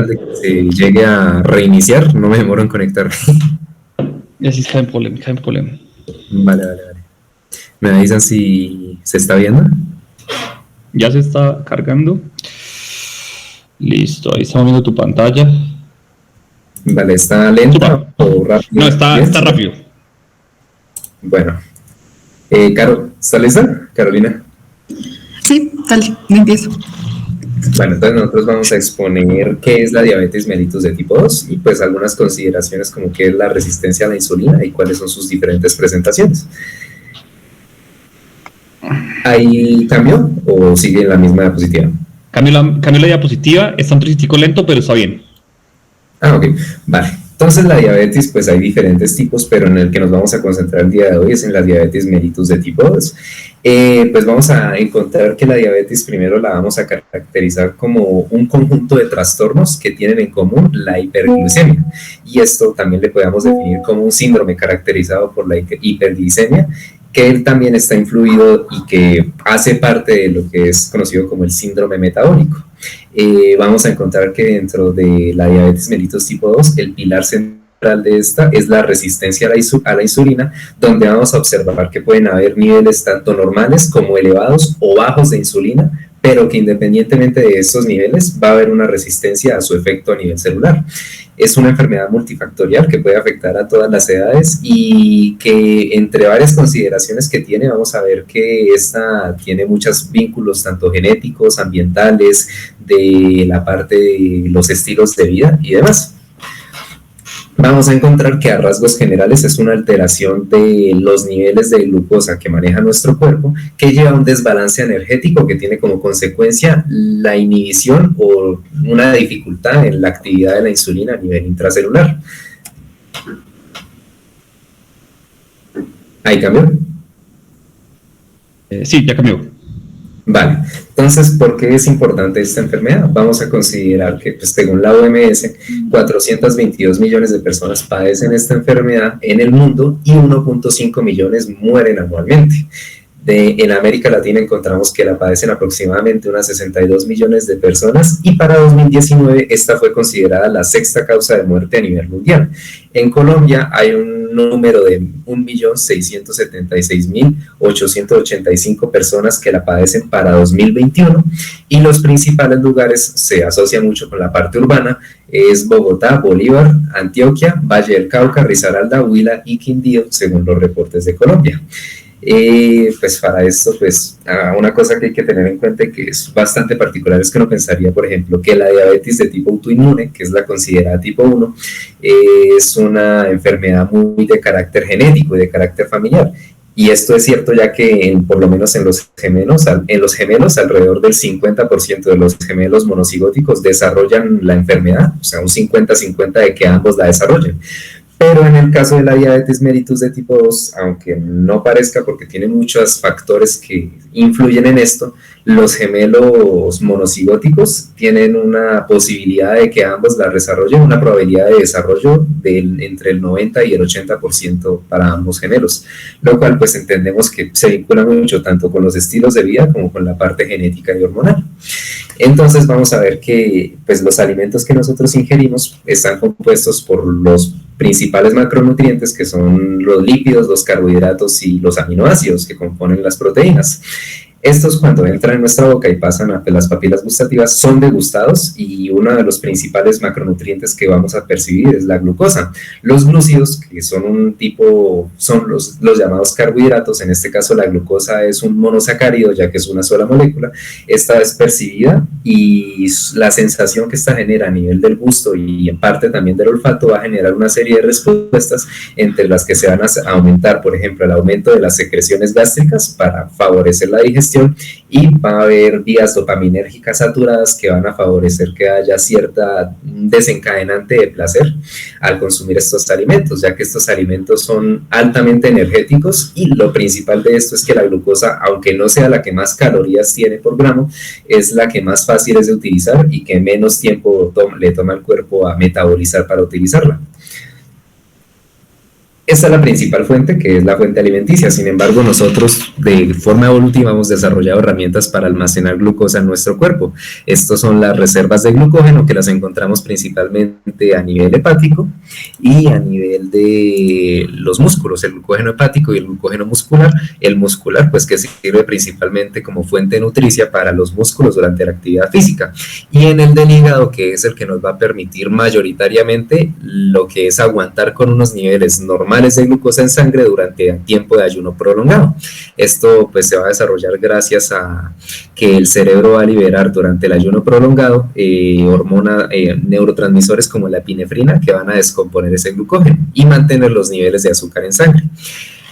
de que se llegue a reiniciar, no me demoro en conectarme. Y así está en problema. Vale. Me avisan si se está viendo. Ya se está cargando. Listo, ahí estamos viendo tu pantalla. Vale, ¿está lenta Super. o rápida? No, está rápido. Bueno. Caro, ¿está lista? Carolina. Sí, dale, empiezo. Bueno, entonces nosotros vamos a exponer qué es la diabetes mellitus de tipo 2 y pues algunas consideraciones como qué es la resistencia a la insulina y cuáles son sus diferentes presentaciones. ¿Hay cambio o sigue en la misma diapositiva? Cambio la diapositiva, está un tricitico lento, pero está bien. Ok, vale. Entonces la diabetes, pues hay diferentes tipos, pero en el que nos vamos a concentrar el día de hoy es en la diabetes mellitus de tipo 2. Pues vamos a encontrar que la diabetes primero la vamos a caracterizar como un conjunto de trastornos que tienen en común la hiperglucemia. Y esto también le podemos definir como un síndrome caracterizado por la hiperglicemia, que él también está influido y que hace parte de lo que es conocido como el síndrome metabólico. Vamos a encontrar que dentro de la diabetes mellitus tipo 2, el pilar central de esta es la resistencia a la insulina, donde vamos a observar que pueden haber niveles tanto normales como elevados o bajos de insulina, pero que independientemente de estos niveles va a haber una resistencia a su efecto a nivel celular. Es una enfermedad multifactorial que puede afectar a todas las edades y que entre varias consideraciones que tiene, vamos a ver que esta tiene muchos vínculos tanto genéticos, ambientales, de la parte de los estilos de vida y demás. Vamos a encontrar que a rasgos generales es una alteración de los niveles de glucosa que maneja nuestro cuerpo, que lleva a un desbalance energético que tiene como consecuencia la inhibición o una dificultad en la actividad de la insulina a nivel intracelular. ¿Ahí cambió? Sí, ya cambió. Vale, entonces, ¿por qué es importante esta enfermedad? Vamos a considerar que, pues, según la OMS, 422 millones de personas padecen esta enfermedad en el mundo y 1.5 millones mueren anualmente. En América Latina encontramos que la padecen aproximadamente unas 62 millones de personas y para 2019 esta fue considerada la sexta causa de muerte a nivel mundial. En Colombia hay un número de 1.676.885 personas que la padecen para 2021 y los principales lugares se asocian mucho con la parte urbana, es Bogotá, Bolívar, Antioquia, Valle del Cauca, Risaralda, Huila y Quindío, según los reportes de Colombia. Pues para esto, pues una cosa que hay que tener en cuenta y que es bastante particular es que uno pensaría, por ejemplo, que la diabetes de tipo autoinmune, que es la considerada tipo 1, es una enfermedad muy de carácter genético y de carácter familiar. Y esto es cierto ya que por lo menos en los gemelos alrededor del 50% de los gemelos monocigóticos desarrollan la enfermedad, o sea, un 50-50 de que ambos la desarrollen. Pero en el caso de la diabetes mellitus de tipo 2, aunque no parezca porque tiene muchos factores que influyen en esto, los gemelos monocigóticos tienen una posibilidad de que ambos la desarrollen, una probabilidad de desarrollo entre el 90 y el 80% para ambos gemelos, lo cual pues entendemos que se vincula mucho tanto con los estilos de vida como con la parte genética y hormonal. Entonces vamos a ver que pues, los alimentos que nosotros ingerimos están compuestos por los principales macronutrientes que son los lípidos, los carbohidratos y los aminoácidos que componen las proteínas. Estos cuando entran en nuestra boca y pasan a las papilas gustativas son degustados y uno de los principales macronutrientes que vamos a percibir es la glucosa. Los glúcidos, que son un tipo, son los llamados carbohidratos, en este caso la glucosa es un monosacárido ya que es una sola molécula, esta es percibida y la sensación que esta genera a nivel del gusto y en parte también del olfato va a generar una serie de respuestas entre las que se van a aumentar, por ejemplo, el aumento de las secreciones gástricas para favorecer la digestión y va a haber vías dopaminérgicas saturadas que van a favorecer que haya cierta desencadenante de placer al consumir estos alimentos, ya que estos alimentos son altamente energéticos y lo principal de esto es que la glucosa, aunque no sea la que más calorías tiene por gramo, es la que más fácil es de utilizar y que menos tiempo le toma al cuerpo a metabolizar para utilizarla. Esta es la principal fuente, que es la fuente alimenticia. Sin embargo, nosotros de forma evolutiva hemos desarrollado herramientas para almacenar glucosa en nuestro cuerpo. Estos son las reservas de glucógeno, que las encontramos principalmente a nivel hepático y a nivel de los músculos, el glucógeno hepático y el glucógeno muscular. El muscular, pues que sirve principalmente como fuente nutricia para los músculos durante la actividad física. Y en el del hígado, que es el que nos va a permitir mayoritariamente lo que es aguantar con unos niveles normales de glucosa en sangre durante el tiempo de ayuno prolongado. Esto pues se va a desarrollar gracias a que el cerebro va a liberar durante el ayuno prolongado neurotransmisores como la epinefrina, que van a descomponer ese glucógeno y mantener los niveles de azúcar en sangre.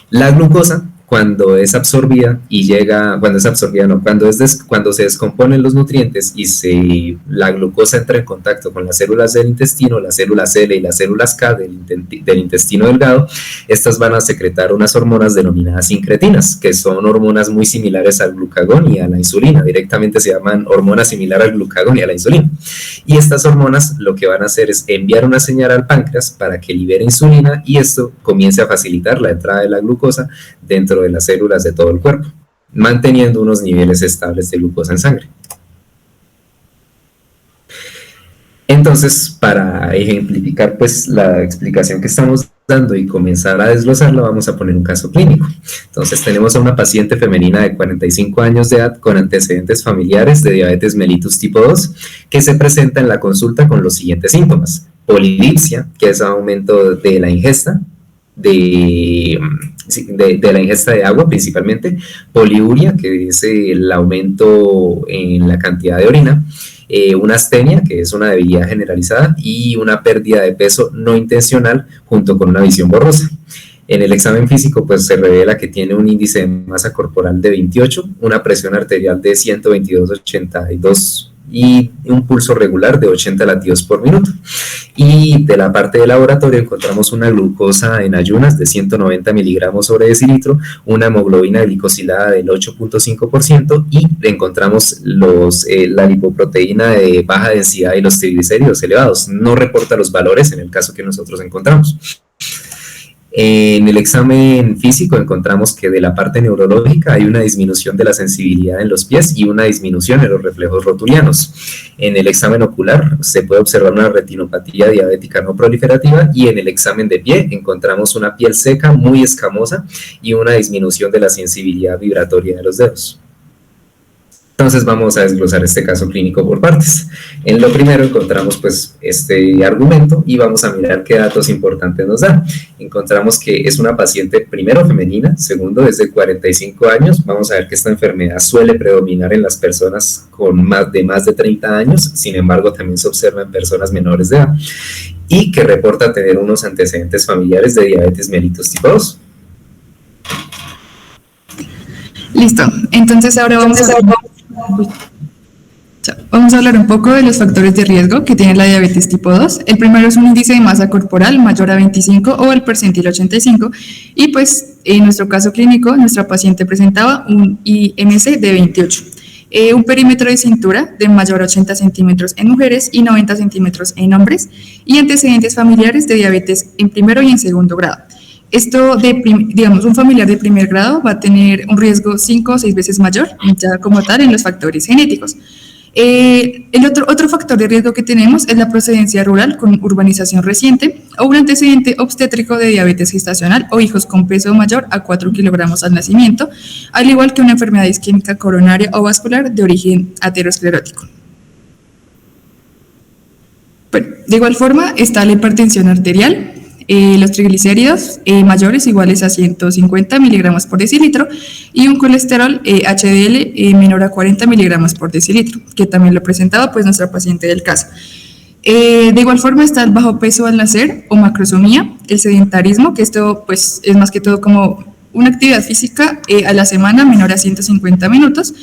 La glucosa, cuando es absorbida cuando se descomponen los nutrientes y la glucosa entra en contacto con las células del intestino, las células L y las células K del intestino delgado, estas van a secretar unas hormonas denominadas incretinas, que son hormonas muy similares al glucagón y a la insulina. Directamente se llaman hormonas similares al glucagón y a la insulina. Y estas hormonas lo que van a hacer es enviar una señal al páncreas para que libere insulina, y esto comience a facilitar la entrada de la glucosa dentro de las células de todo el cuerpo, manteniendo unos niveles estables de glucosa en sangre. Entonces, para ejemplificar pues la explicación que estamos dando y comenzar a desglosarla, vamos a poner un caso clínico. Entonces tenemos a una paciente femenina de 45 años de edad con antecedentes familiares de diabetes mellitus tipo 2, que se presenta en la consulta con los siguientes síntomas: polidipsia, que es aumento de la ingesta, de la ingesta de agua principalmente; poliuria, que es el aumento en la cantidad de orina; una astenia, que es una debilidad generalizada; y una pérdida de peso no intencional junto con una visión borrosa. En el examen físico pues se revela que tiene un índice de masa corporal de 28, una presión arterial de 122/82 y un pulso regular de 80 latidos por minuto. Y de la parte de laboratorio encontramos una glucosa en ayunas de 190 miligramos sobre decilitro, una hemoglobina glicosilada del 8.5%, y encontramos la lipoproteína de baja densidad y los triglicéridos elevados. No reporta los valores en el caso que nosotros encontramos. En el examen físico encontramos que de la parte neurológica hay una disminución de la sensibilidad en los pies y una disminución en los reflejos rotulianos. En el examen ocular se puede observar una retinopatía diabética no proliferativa, y en el examen de pie encontramos una piel seca, muy escamosa, y una disminución de la sensibilidad vibratoria de los dedos. Entonces vamos a desglosar este caso clínico por partes. En lo primero encontramos pues este argumento y vamos a mirar qué datos importantes nos da. Encontramos que es una paciente, primero, femenina; segundo, es de 45 años. Vamos a ver que esta enfermedad suele predominar en las personas con más de 30 años, sin embargo también se observa en personas menores de edad, y que reporta tener unos antecedentes familiares de diabetes mellitus tipo 2. Listo. Entonces ahora vamos a hablar un poco de los factores de riesgo que tiene la diabetes tipo 2. El primero es un índice de masa corporal mayor a 25 o el percentil 85, y pues en nuestro caso clínico nuestra paciente presentaba un IMC de 28, un perímetro de cintura de mayor a 80 centímetros en mujeres y 90 centímetros en hombres, y antecedentes familiares de diabetes en primero y en segundo grado. Esto, un familiar de primer grado va a tener un riesgo 5 o 6 veces mayor, ya como tal, en los factores genéticos. El otro factor de riesgo que tenemos es la procedencia rural con urbanización reciente, o un antecedente obstétrico de diabetes gestacional o hijos con peso mayor a 4 kilogramos al nacimiento, al igual que una enfermedad isquémica coronaria o vascular de origen aterosclerótico. Bueno, de igual forma está la hipertensión arterial, los triglicéridos mayores iguales a 150 miligramos por decilitro, y un colesterol HDL menor a 40 miligramos por decilitro, que también lo presentaba pues nuestra paciente del caso. De igual forma está el bajo peso al nacer o macrosomía, el sedentarismo, que esto pues es más que todo como una actividad física a la semana menor a 150 minutos,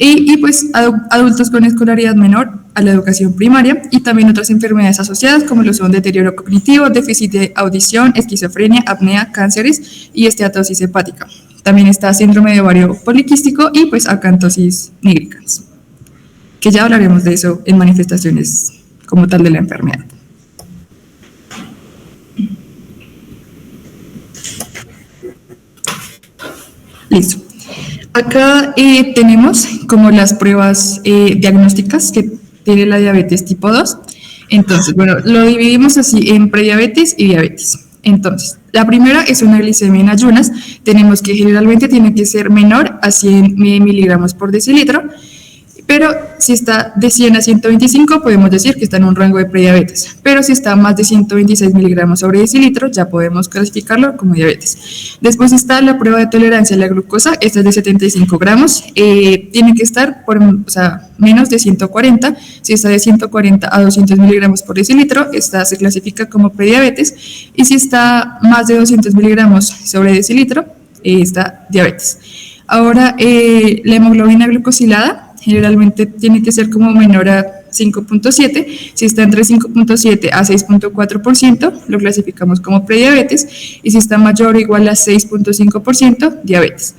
y pues adultos con escolaridad menor a la educación primaria, y también otras enfermedades asociadas como lo son deterioro cognitivo, déficit de audición, esquizofrenia, apnea, cánceres y esteatosis hepática. También está síndrome de ovario poliquístico y pues acantosis nigricans, que ya hablaremos de eso en manifestaciones como tal de la enfermedad. Listo. Acá tenemos como las pruebas diagnósticas que tiene la diabetes tipo 2. Entonces, bueno, lo dividimos así en prediabetes y diabetes. Entonces, la primera es una glicemia en ayunas. Tenemos que generalmente tiene que ser menor a 100 miligramos por decilitro, pero si está de 100 a 125 podemos decir que está en un rango de prediabetes, pero si está más de 126 miligramos sobre decilitro ya podemos clasificarlo como diabetes. Después está la prueba de tolerancia a la glucosa, esta es de 75 gramos, tiene que estar menos de 140, si está de 140 a 200 miligramos por decilitro, esta se clasifica como prediabetes, y si está más de 200 miligramos sobre decilitro, está diabetes. Ahora, la hemoglobina glucosilada generalmente tiene que ser como menor a 5.7, si está entre 5.7 a 6.4%, lo clasificamos como prediabetes, y si está mayor o igual a 6.5%, diabetes.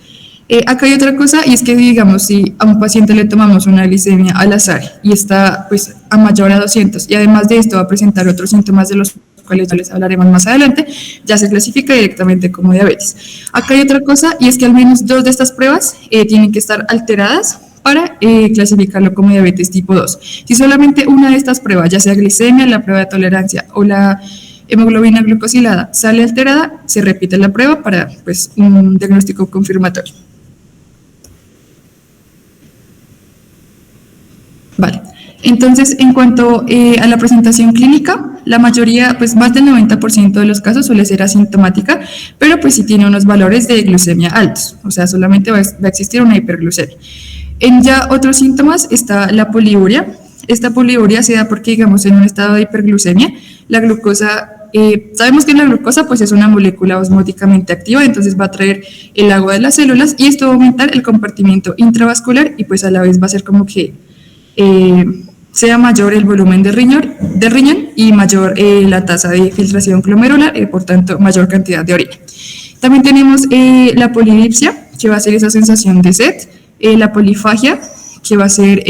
Acá hay otra cosa, y es que digamos, si a un paciente le tomamos una glicemia al azar y está pues a mayor a 200, y además de esto va a presentar otros síntomas de los cuales ya les hablaremos más adelante, ya se clasifica directamente como diabetes. Acá hay otra cosa, y es que al menos 2 de estas pruebas tienen que estar alteradas para clasificarlo como diabetes tipo 2. Si solamente una de estas pruebas, ya sea glicemia, la prueba de tolerancia o la hemoglobina glucosilada, sale alterada, se repite la prueba para pues, un diagnóstico confirmatorio. Vale. Entonces, en cuanto a la presentación clínica, la mayoría, pues más del 90% de los casos suele ser asintomática, pero pues sí tiene unos valores de glucemia altos, o sea, solamente va a existir una hiperglucemia. En ya otros síntomas está la poliuria. Esta poliuria se da porque, digamos, en un estado de hiperglucemia, la glucosa, sabemos que la glucosa pues es una molécula osmóticamente activa, entonces va a traer el agua de las células y esto va a aumentar el compartimiento intravascular y pues a la vez va a ser como que sea mayor el volumen de riñón y mayor la tasa de filtración glomerular, por tanto, mayor cantidad de orina. También tenemos la polidipsia, que va a ser esa sensación de sed, la polifagia, que va a ser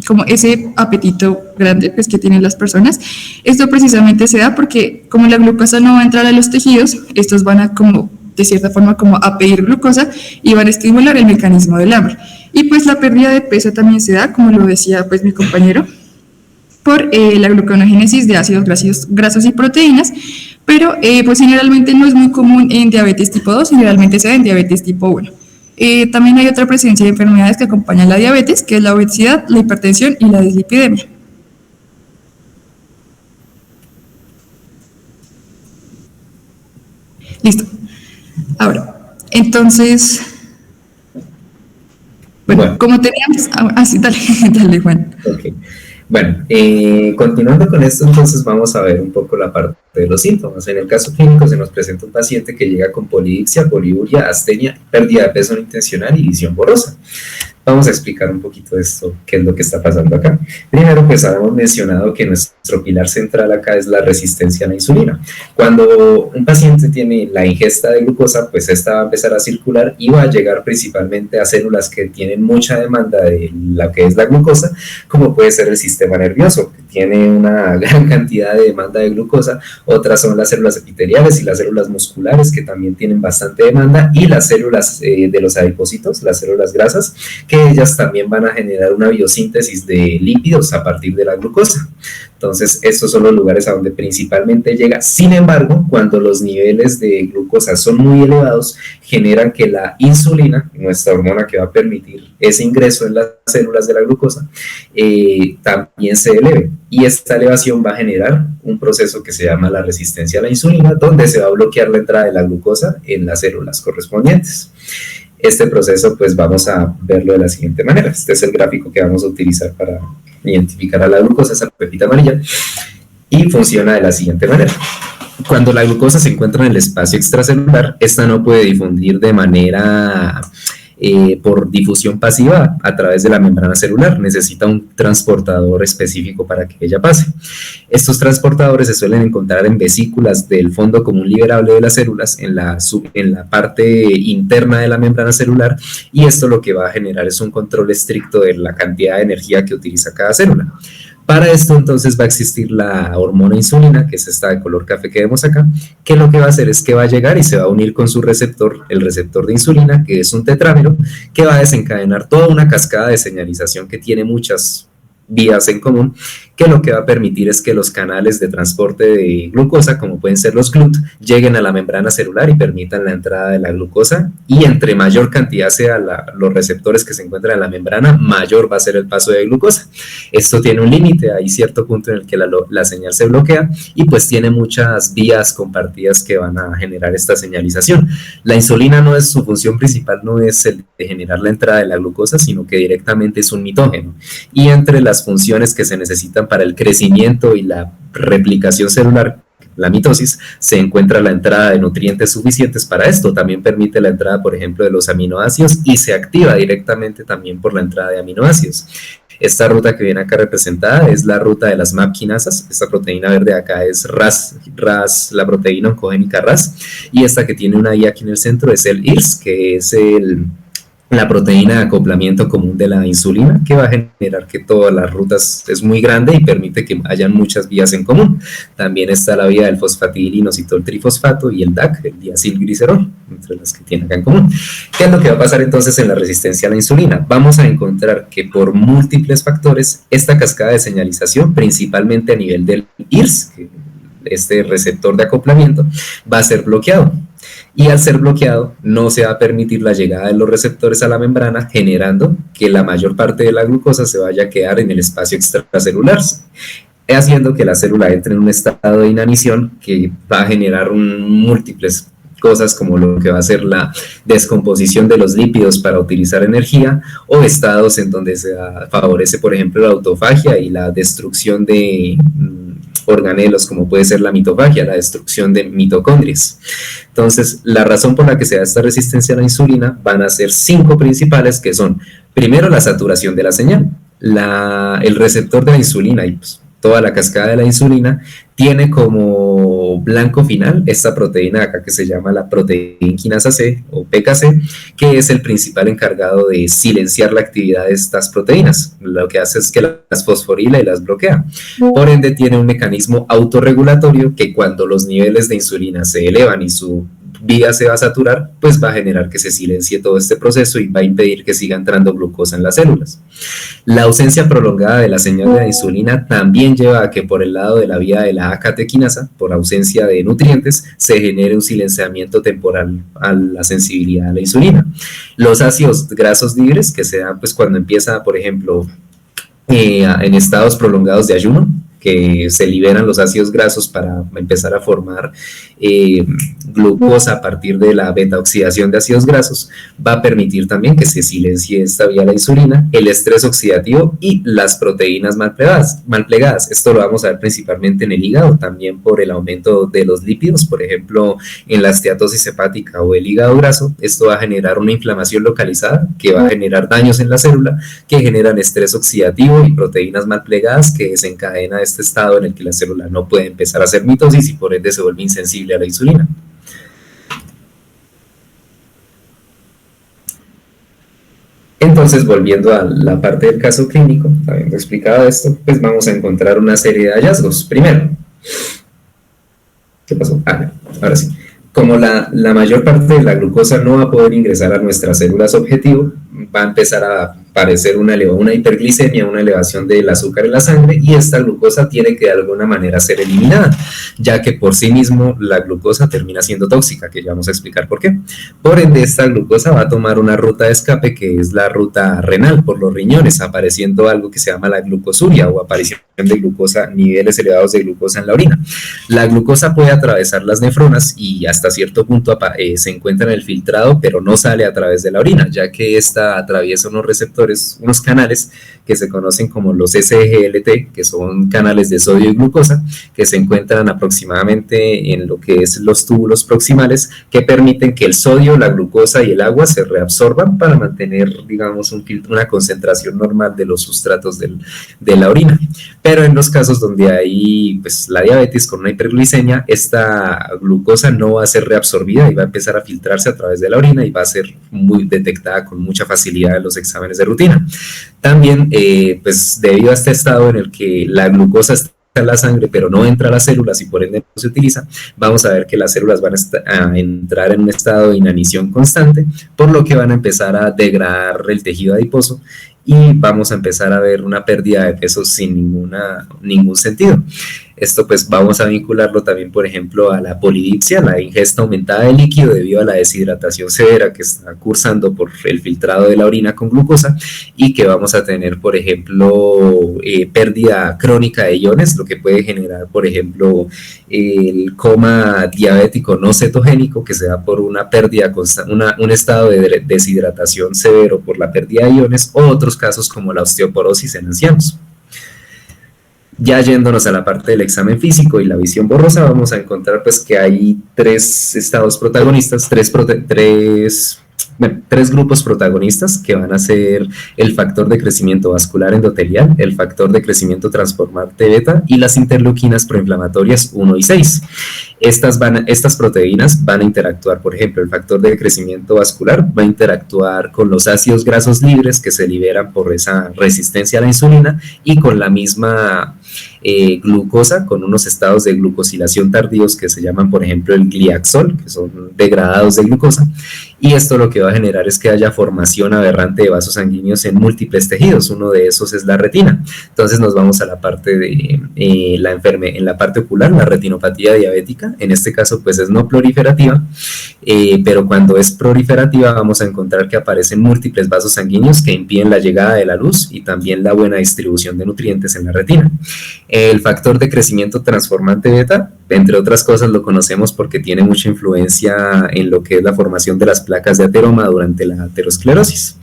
como ese apetito grande pues, que tienen las personas. Esto precisamente se da porque como la glucosa no va a entrar a los tejidos, estos van a como de cierta forma como a pedir glucosa y van a estimular el mecanismo del hambre. Y pues la pérdida de peso también se da, como lo decía pues mi compañero, por la gluconeogénesis de ácidos grasos y proteínas, pero pues generalmente no es muy común en diabetes tipo 2, generalmente se da en diabetes tipo 1. También hay otra presencia de enfermedades que acompañan la diabetes, que es la obesidad, la hipertensión y la dislipidemia. Listo. Ahora, entonces, bueno. Como teníamos... sí, dale, Juan. Okay. Bueno, continuando con esto, entonces vamos a ver un poco la parte de los síntomas. En el caso clínico se nos presenta un paciente que llega con polidipsia, poliuria, astenia, pérdida de peso no intencional y visión borrosa. Vamos a explicar un poquito de esto, qué es lo que está pasando acá. Primero, pues habíamos mencionado que nuestro pilar central acá es la resistencia a la insulina. Cuando un paciente tiene la ingesta de glucosa, pues esta va a empezar a circular y va a llegar principalmente a células que tienen mucha demanda de lo que es la glucosa, como puede ser el sistema nervioso, que tiene una gran cantidad de demanda de glucosa. Otras son las células epiteliales y las células musculares, que también tienen bastante demanda, y las células de los adipocitos, las células grasas, que ellas también van a generar una biosíntesis de lípidos a partir de la glucosa. Entonces, estos son los lugares a donde principalmente llega. Sin embargo, cuando los niveles de glucosa son muy elevados, generan que la insulina, nuestra hormona que va a permitir ese ingreso en las células de la glucosa, también se eleve. Y esta elevación va a generar un proceso que se llama la resistencia a la insulina, donde se va a bloquear la entrada de la glucosa en las células correspondientes. Este proceso, pues vamos a verlo de la siguiente manera. Este es el gráfico que vamos a utilizar para identificar a la glucosa, esa pepita amarilla, y funciona de la siguiente manera. Cuando la glucosa se encuentra en el espacio extracelular, esta no puede difundir de manera por difusión pasiva a través de la membrana celular, necesita un transportador específico para que ella pase. Estos transportadores se suelen encontrar en vesículas del fondo común liberable de las células, en la parte interna de la membrana celular, y esto lo que va a generar es un control estricto de la cantidad de energía que utiliza cada célula. Para esto entonces va a existir la hormona insulina, que es esta de color café que vemos acá, que lo que va a hacer es que va a llegar y se va a unir con su receptor, el receptor de insulina, que es un tetrámero, que va a desencadenar toda una cascada de señalización que tiene muchas vías en común, que lo que va a permitir es que los canales de transporte de glucosa, como pueden ser los GLUT, lleguen a la membrana celular y permitan la entrada de la glucosa, y entre mayor cantidad sea los receptores que se encuentran en la membrana, mayor va a ser el paso de glucosa. Esto tiene un límite, hay cierto punto en el que la señal se bloquea y pues tiene muchas vías compartidas que van a generar esta señalización. La insulina no es su función principal, no es el de generar la entrada de la glucosa, sino que directamente es un mitógeno, y entre las funciones que se necesitan para el crecimiento y la replicación celular, la mitosis, se encuentra la entrada de nutrientes suficientes para esto. También permite la entrada, por ejemplo, de los aminoácidos, y se activa directamente también por la entrada de aminoácidos. Esta ruta que viene acá representada es la ruta de las MAP quinasas. Esta proteína verde acá es RAS, la proteína oncogénica RAS, y esta que tiene una I aquí en el centro es el IRS, que es la proteína de acoplamiento común de la insulina, que va a generar que todas las rutas es muy grande y permite que hayan muchas vías en común. También está la vía del fosfatidilinositol trifosfato y el DAC, el diacilglicerol, entre las que tiene acá en común. ¿Qué es lo que va a pasar entonces en la resistencia a la insulina? Vamos a encontrar que por múltiples factores, esta cascada de señalización, principalmente a nivel del IRS, este receptor de acoplamiento, va a ser bloqueado. Y al ser bloqueado, no se va a permitir la llegada de los receptores a la membrana, generando que la mayor parte de la glucosa se vaya a quedar en el espacio extracelular, haciendo que la célula entre en un estado de inanición que va a generar múltiples cosas, como lo que va a ser la descomposición de los lípidos para utilizar energía, o estados en donde se favorece, por ejemplo, la autofagia y la destrucción de organelos, como puede ser la mitofagia, la destrucción de mitocondrias. Entonces, la razón por la que se da esta resistencia a la insulina van a ser 5 principales, que son, primero, la saturación de la señal. El receptor de la insulina y pues toda la cascada de la insulina tiene como blanco final esta proteína acá que se llama la proteína quinasa C o PKC, que es el principal encargado de silenciar la actividad de estas proteínas. Lo que hace es que las fosforila y las bloquea. Por ende, tiene un mecanismo autorregulatorio que cuando los niveles de insulina se elevan y su vía se va a saturar, pues va a generar que se silencie todo este proceso y va a impedir que siga entrando glucosa en las células. La ausencia prolongada de la señal de la insulina también lleva a que por el lado de la vía de la AKT-quinasa, por ausencia de nutrientes, se genere un silenciamiento temporal a la sensibilidad a la insulina. Los ácidos grasos libres, que se dan pues cuando empieza, por ejemplo, en estados prolongados de ayuno, que se liberan los ácidos grasos para empezar a formar glucosa a partir de la beta oxidación de ácidos grasos, va a permitir también que se silencie esta vía la insulina, el estrés oxidativo y las proteínas mal plegadas. Esto lo vamos a ver principalmente en el hígado, también por el aumento de los lípidos, por ejemplo, en la esteatosis hepática o el hígado graso. Esto va a generar una inflamación localizada que va a generar daños en la célula, que generan estrés oxidativo y proteínas mal plegadas, que desencadena este estado en el que la célula no puede empezar a hacer mitosis y por ende se vuelve insensible a la insulina. Entonces, volviendo a la parte del caso clínico, habiendo explicado esto, pues vamos a encontrar una serie de hallazgos. Primero, ¿qué pasó? Ahora sí. Como la mayor parte de la glucosa no va a poder ingresar a nuestras células objetivo, va a empezar a aparecer una hiperglicemia, una elevación del azúcar en la sangre, y esta glucosa tiene que de alguna manera ser eliminada, ya que por sí mismo la glucosa termina siendo tóxica, que ya vamos a explicar por qué. Por ende, esta glucosa va a tomar una ruta de escape que es la ruta renal, por los riñones, apareciendo algo que se llama la glucosuria o aparición de glucosa, niveles elevados de glucosa en la orina. La glucosa puede atravesar las nefronas y hasta cierto punto se encuentra en el filtrado, pero no sale a través de la orina, ya que esta atraviesa unos receptores, unos canales que se conocen como los SGLT, que son canales de sodio y glucosa, que se encuentran aproximadamente en lo que es los túbulos proximales, que permiten que el sodio, la glucosa y el agua se reabsorban para mantener, digamos, una concentración normal de los sustratos de la orina. Pero en los casos donde hay pues, la diabetes con una hiperglicemia, esta glucosa no va a ser reabsorbida y va a empezar a filtrarse a través de la orina y va a ser muy detectada con mucha facilidad en los exámenes de rutina. rutina. También, pues debido a este estado en el que la glucosa está en la sangre pero no entra a las células y por ende no se utiliza, vamos a ver que las células van a entrar en un estado de inanición constante, por lo que van a empezar a degradar el tejido adiposo y vamos a empezar a ver una pérdida de peso sin ningún sentido. Esto pues vamos a vincularlo también, por ejemplo, a la polidipsia, la ingesta aumentada de líquido debido a la deshidratación severa que está cursando por el filtrado de la orina con glucosa, y que vamos a tener, por ejemplo, pérdida crónica de iones, lo que puede generar, por ejemplo, el coma diabético no cetogénico, que se da por una pérdida constante, un estado de deshidratación severo por la pérdida de iones, o otros casos como la osteoporosis en ancianos. Ya yéndonos a la parte del examen físico y la visión borrosa, vamos a encontrar pues que hay tres estados protagonistas, tres grupos protagonistas que van a ser el factor de crecimiento vascular endotelial, el factor de crecimiento transformante beta y las interleuquinas proinflamatorias 1 y 6. Estas proteínas van a interactuar, por ejemplo, el factor de crecimiento vascular va a interactuar con los ácidos grasos libres que se liberan por esa resistencia a la insulina y con la misma glucosa, con unos estados de glucosilación tardíos que se llaman, por ejemplo, el gliaxol, que son degradados de glucosa, y esto lo que va a generar es que haya formación aberrante de vasos sanguíneos en múltiples tejidos. Uno de esos es la retina. Entonces nos vamos a la parte de en la parte ocular, la retinopatía diabética. En este caso pues es no proliferativa, pero cuando es proliferativa vamos a encontrar que aparecen múltiples vasos sanguíneos que impiden la llegada de la luz y también la buena distribución de nutrientes en la retina. El factor de crecimiento transformante beta, entre otras cosas, lo conocemos porque tiene mucha influencia en lo que es la formación de las placas de ateroma durante la aterosclerosis.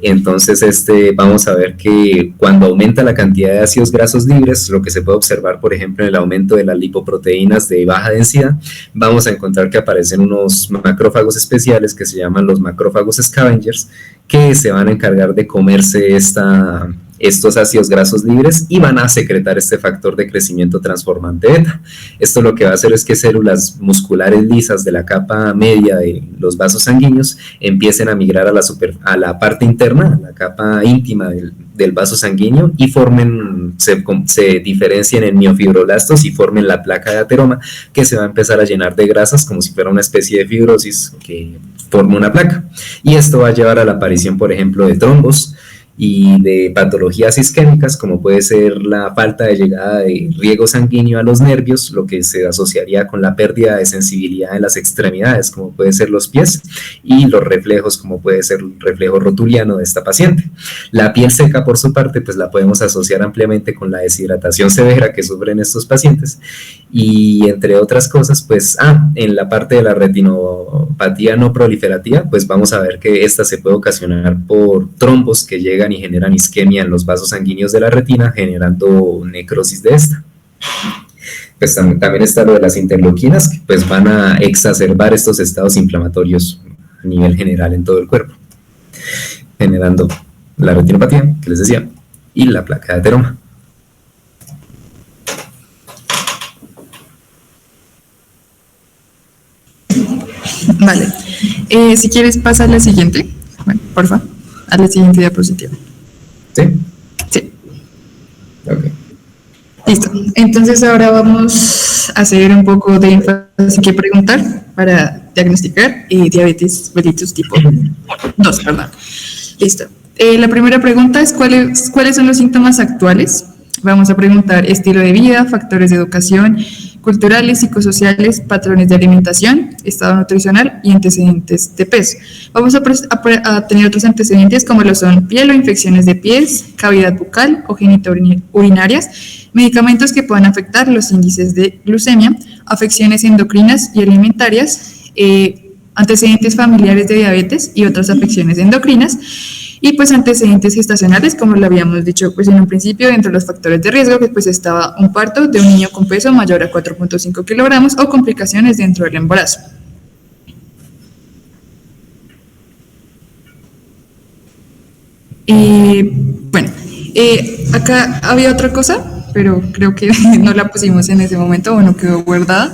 Entonces, vamos a ver que cuando aumenta la cantidad de ácidos grasos libres, lo que se puede observar, por ejemplo, en el aumento de las lipoproteínas de baja densidad, vamos a encontrar que aparecen unos macrófagos especiales que se llaman los macrófagos scavengers, que se van a encargar de comerse estos ácidos grasos libres y van a secretar este factor de crecimiento transformante beta. Esto lo que va a hacer es que células musculares lisas de la capa media de los vasos sanguíneos empiecen a migrar a la parte interna, a la capa íntima del vaso sanguíneo y se diferencien en miofibroblastos y formen la placa de ateroma, que se va a empezar a llenar de grasas como si fuera una especie de fibrosis que forma una placa. Y esto va a llevar a la aparición, por ejemplo, de trombos y de patologías isquémicas, como puede ser la falta de llegada de riego sanguíneo a los nervios, lo que se asociaría con la pérdida de sensibilidad en las extremidades, como puede ser los pies, y los reflejos, como puede ser el reflejo rotuliano de esta paciente. La piel seca, por su parte, pues la podemos asociar ampliamente con la deshidratación severa que sufren estos pacientes, y entre otras cosas, pues, en la parte de la retinopatía no proliferativa, pues vamos a ver que esta se puede ocasionar por trombos que llegan y generan isquemia en los vasos sanguíneos de la retina, generando necrosis de esta. Pues también está lo de las interleuquinas, que pues van a exacerbar estos estados inflamatorios a nivel general en todo el cuerpo, generando la retinopatía, que les decía, y la placa de ateroma. Vale. Si quieres, pasa a la siguiente. Bueno, por favor, a la siguiente diapositiva. ¿Sí? Sí. Ok. Listo. Entonces ahora vamos a hacer un poco de énfasis en qué preguntar para diagnosticar diabetes mellitus tipo 2, perdón. Listo. La primera pregunta es ¿cuáles son los síntomas actuales? Vamos a preguntar estilo de vida, factores de educación, culturales, psicosociales, patrones de alimentación, estado nutricional y antecedentes de peso. Vamos a tener otros antecedentes como lo son piel o infecciones de pies, cavidad bucal o genitourinarias, medicamentos que puedan afectar los índices de glucemia, afecciones endocrinas y alimentarias, antecedentes familiares de diabetes y otras afecciones endocrinas. Y pues antecedentes gestacionales, como lo habíamos dicho pues en un principio, dentro de los factores de riesgo, que pues estaba un parto de un niño con peso mayor a 4.5 kilogramos o complicaciones dentro del embarazo. Acá había otra cosa, pero creo que no la pusimos en ese momento o no quedó guardada.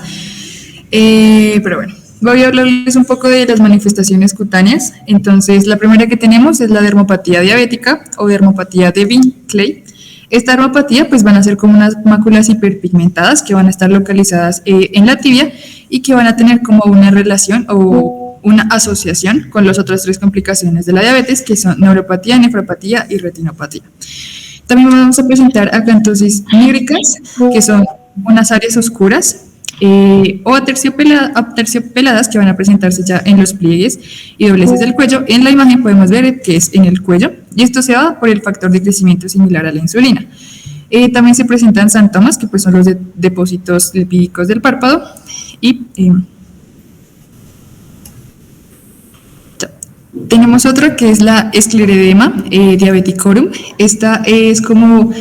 Pero bueno, voy a hablarles un poco de las manifestaciones cutáneas. Entonces, la primera que tenemos es la dermopatía diabética o dermopatía de Clay. Esta dermopatía pues van a ser como unas máculas hiperpigmentadas que van a estar localizadas en la tibia y que van a tener como una relación o una asociación con las otras 3 complicaciones de la diabetes, que son neuropatía, nefropatía y retinopatía. También vamos a presentar acantosis nígricas, que son unas áreas oscuras o aterciopeladas que van a presentarse ya en los pliegues y dobleces del cuello. En la imagen podemos ver que es en el cuello, y esto se da por el factor de crecimiento similar a la insulina. También se presentan xantomas, que pues son los depósitos lipídicos del párpado, y tenemos otra que es la escleredema diabeticorum. Esta es como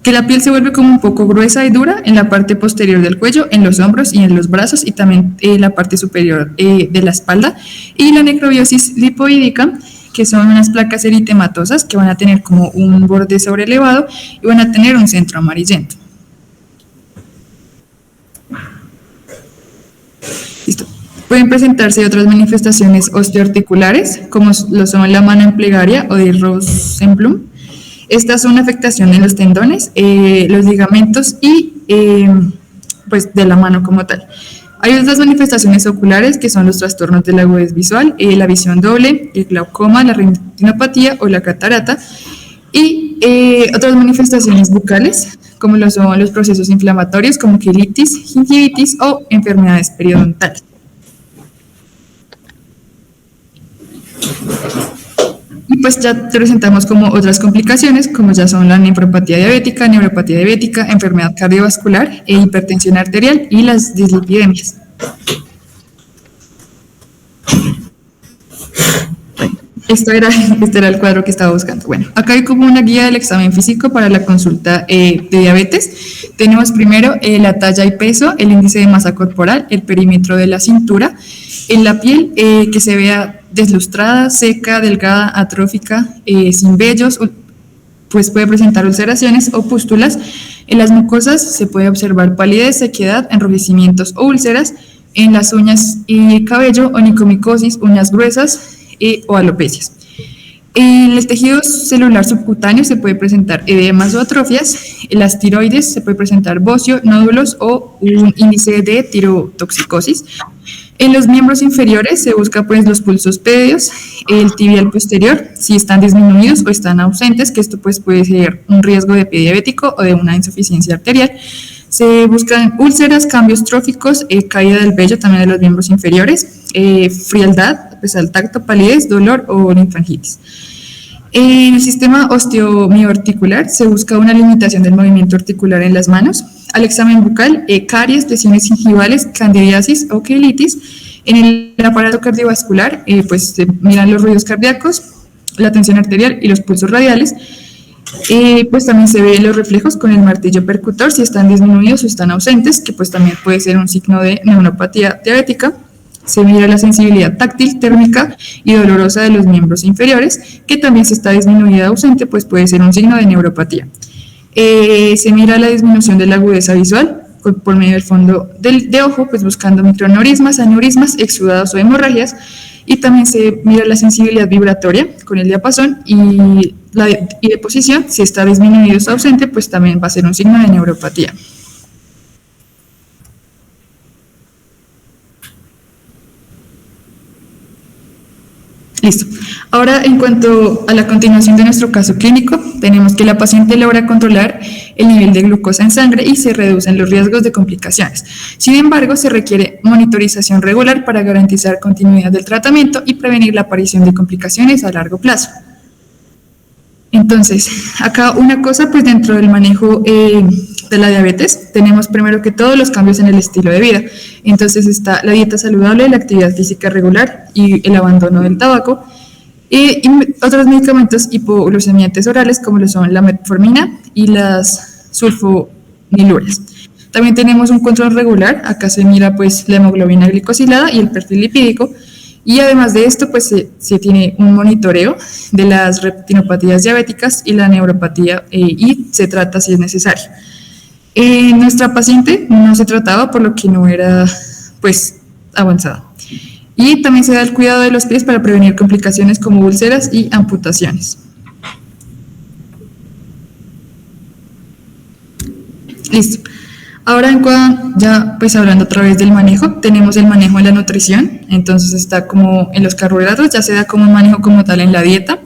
que la piel se vuelve como un poco gruesa y dura en la parte posterior del cuello, en los hombros y en los brazos, y también en la parte superior de la espalda. Y la necrobiosis lipoídica, que son unas placas eritematosas que van a tener como un borde sobrelevado y van a tener un centro amarillento. Listo. Pueden presentarse otras manifestaciones osteoarticulares, como lo son la mano en plegaria o de Rosenblum. Estas son afectación en los tendones, los ligamentos y pues de la mano como tal. Hay otras manifestaciones oculares que son los trastornos de la agudez visual, la visión doble, el glaucoma, la retinopatía o la catarata, y otras manifestaciones bucales como lo son los procesos inflamatorios como quilitis, gingivitis o enfermedades periodontales. Y pues ya presentamos como otras complicaciones, como ya son la nefropatía diabética, neuropatía diabética, enfermedad cardiovascular, hipertensión arterial y las dislipidemias. Este era el cuadro que estaba buscando. Bueno, acá hay como una guía del examen físico para la consulta de diabetes. Tenemos primero la talla y peso, el índice de masa corporal, el perímetro de la cintura, en la piel que se vea deslustrada, seca, delgada, atrófica, sin vellos, pues puede presentar ulceraciones o pústulas. En las mucosas se puede observar palidez, sequedad, enrojecimientos o úlceras. En las uñas y cabello, onicomicosis, uñas gruesas o alopecias. En el tejido celular subcutáneo se puede presentar edemas o atrofias. En las tiroides se puede presentar bocio, nódulos o un índice de tirotoxicosis. En los miembros inferiores se busca pues los pulsos pédeos, el tibial posterior, si están disminuidos o están ausentes, que esto pues puede ser un riesgo de pie diabético o de una insuficiencia arterial. Se buscan úlceras, cambios tróficos, caída del vello también de los miembros inferiores, frialdad, pues al tacto, palidez, dolor o linfangitis. En el sistema osteomioarticular se busca una limitación del movimiento articular en las manos. Al examen bucal, caries, lesiones gingivales, candidiasis o quelitis. En el aparato cardiovascular, pues se miran los ruidos cardíacos, la tensión arterial y los pulsos radiales. Pues también se ven los reflejos con el martillo percutor, si están disminuidos o están ausentes, que pues también puede ser un signo de neuropatía diabética. Se mira la sensibilidad táctil, térmica y dolorosa de los miembros inferiores, que también si está disminuida o ausente, pues puede ser un signo de neuropatía. Se mira la disminución de la agudeza visual por medio del fondo de ojo, pues buscando microaneurismas, aneurismas, exudados o hemorragias, y también se mira la sensibilidad vibratoria con el diapasón y de posición, si está disminuido o ausente, pues también va a ser un signo de neuropatía. Listo. Ahora, en cuanto a la continuación de nuestro caso clínico, tenemos que la paciente logra controlar el nivel de glucosa en sangre y se reducen los riesgos de complicaciones. Sin embargo, se requiere monitorización regular para garantizar continuidad del tratamiento y prevenir la aparición de complicaciones a largo plazo. Entonces, acá una cosa, pues dentro del manejo de la diabetes, tenemos primero que todo los cambios en el estilo de vida. Entonces está la dieta saludable, la actividad física regular y el abandono del tabaco. Y otros medicamentos hipoglucemiantes orales como lo son la metformina y las sulfonilureas. También tenemos un control regular, acá se mira pues la hemoglobina glicosilada y el perfil lipídico. Y además de esto, pues se tiene un monitoreo de las retinopatías diabéticas y la neuropatía y se trata si es necesario. Nuestra paciente no se trataba por lo que no era pues avanzada. Y también se da el cuidado de los pies para prevenir complicaciones como úlceras y amputaciones. Listo. Ahora ya pues hablando otra vez del manejo, tenemos el manejo de la nutrición, entonces está como en los carbohidratos, ya se da como un manejo como tal en la dieta.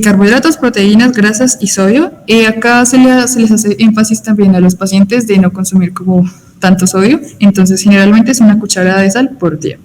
Carbohidratos, proteínas, grasas y sodio. Acá se les hace énfasis también a los pacientes de no consumir como tanto sodio, entonces generalmente es una cucharada de sal por día.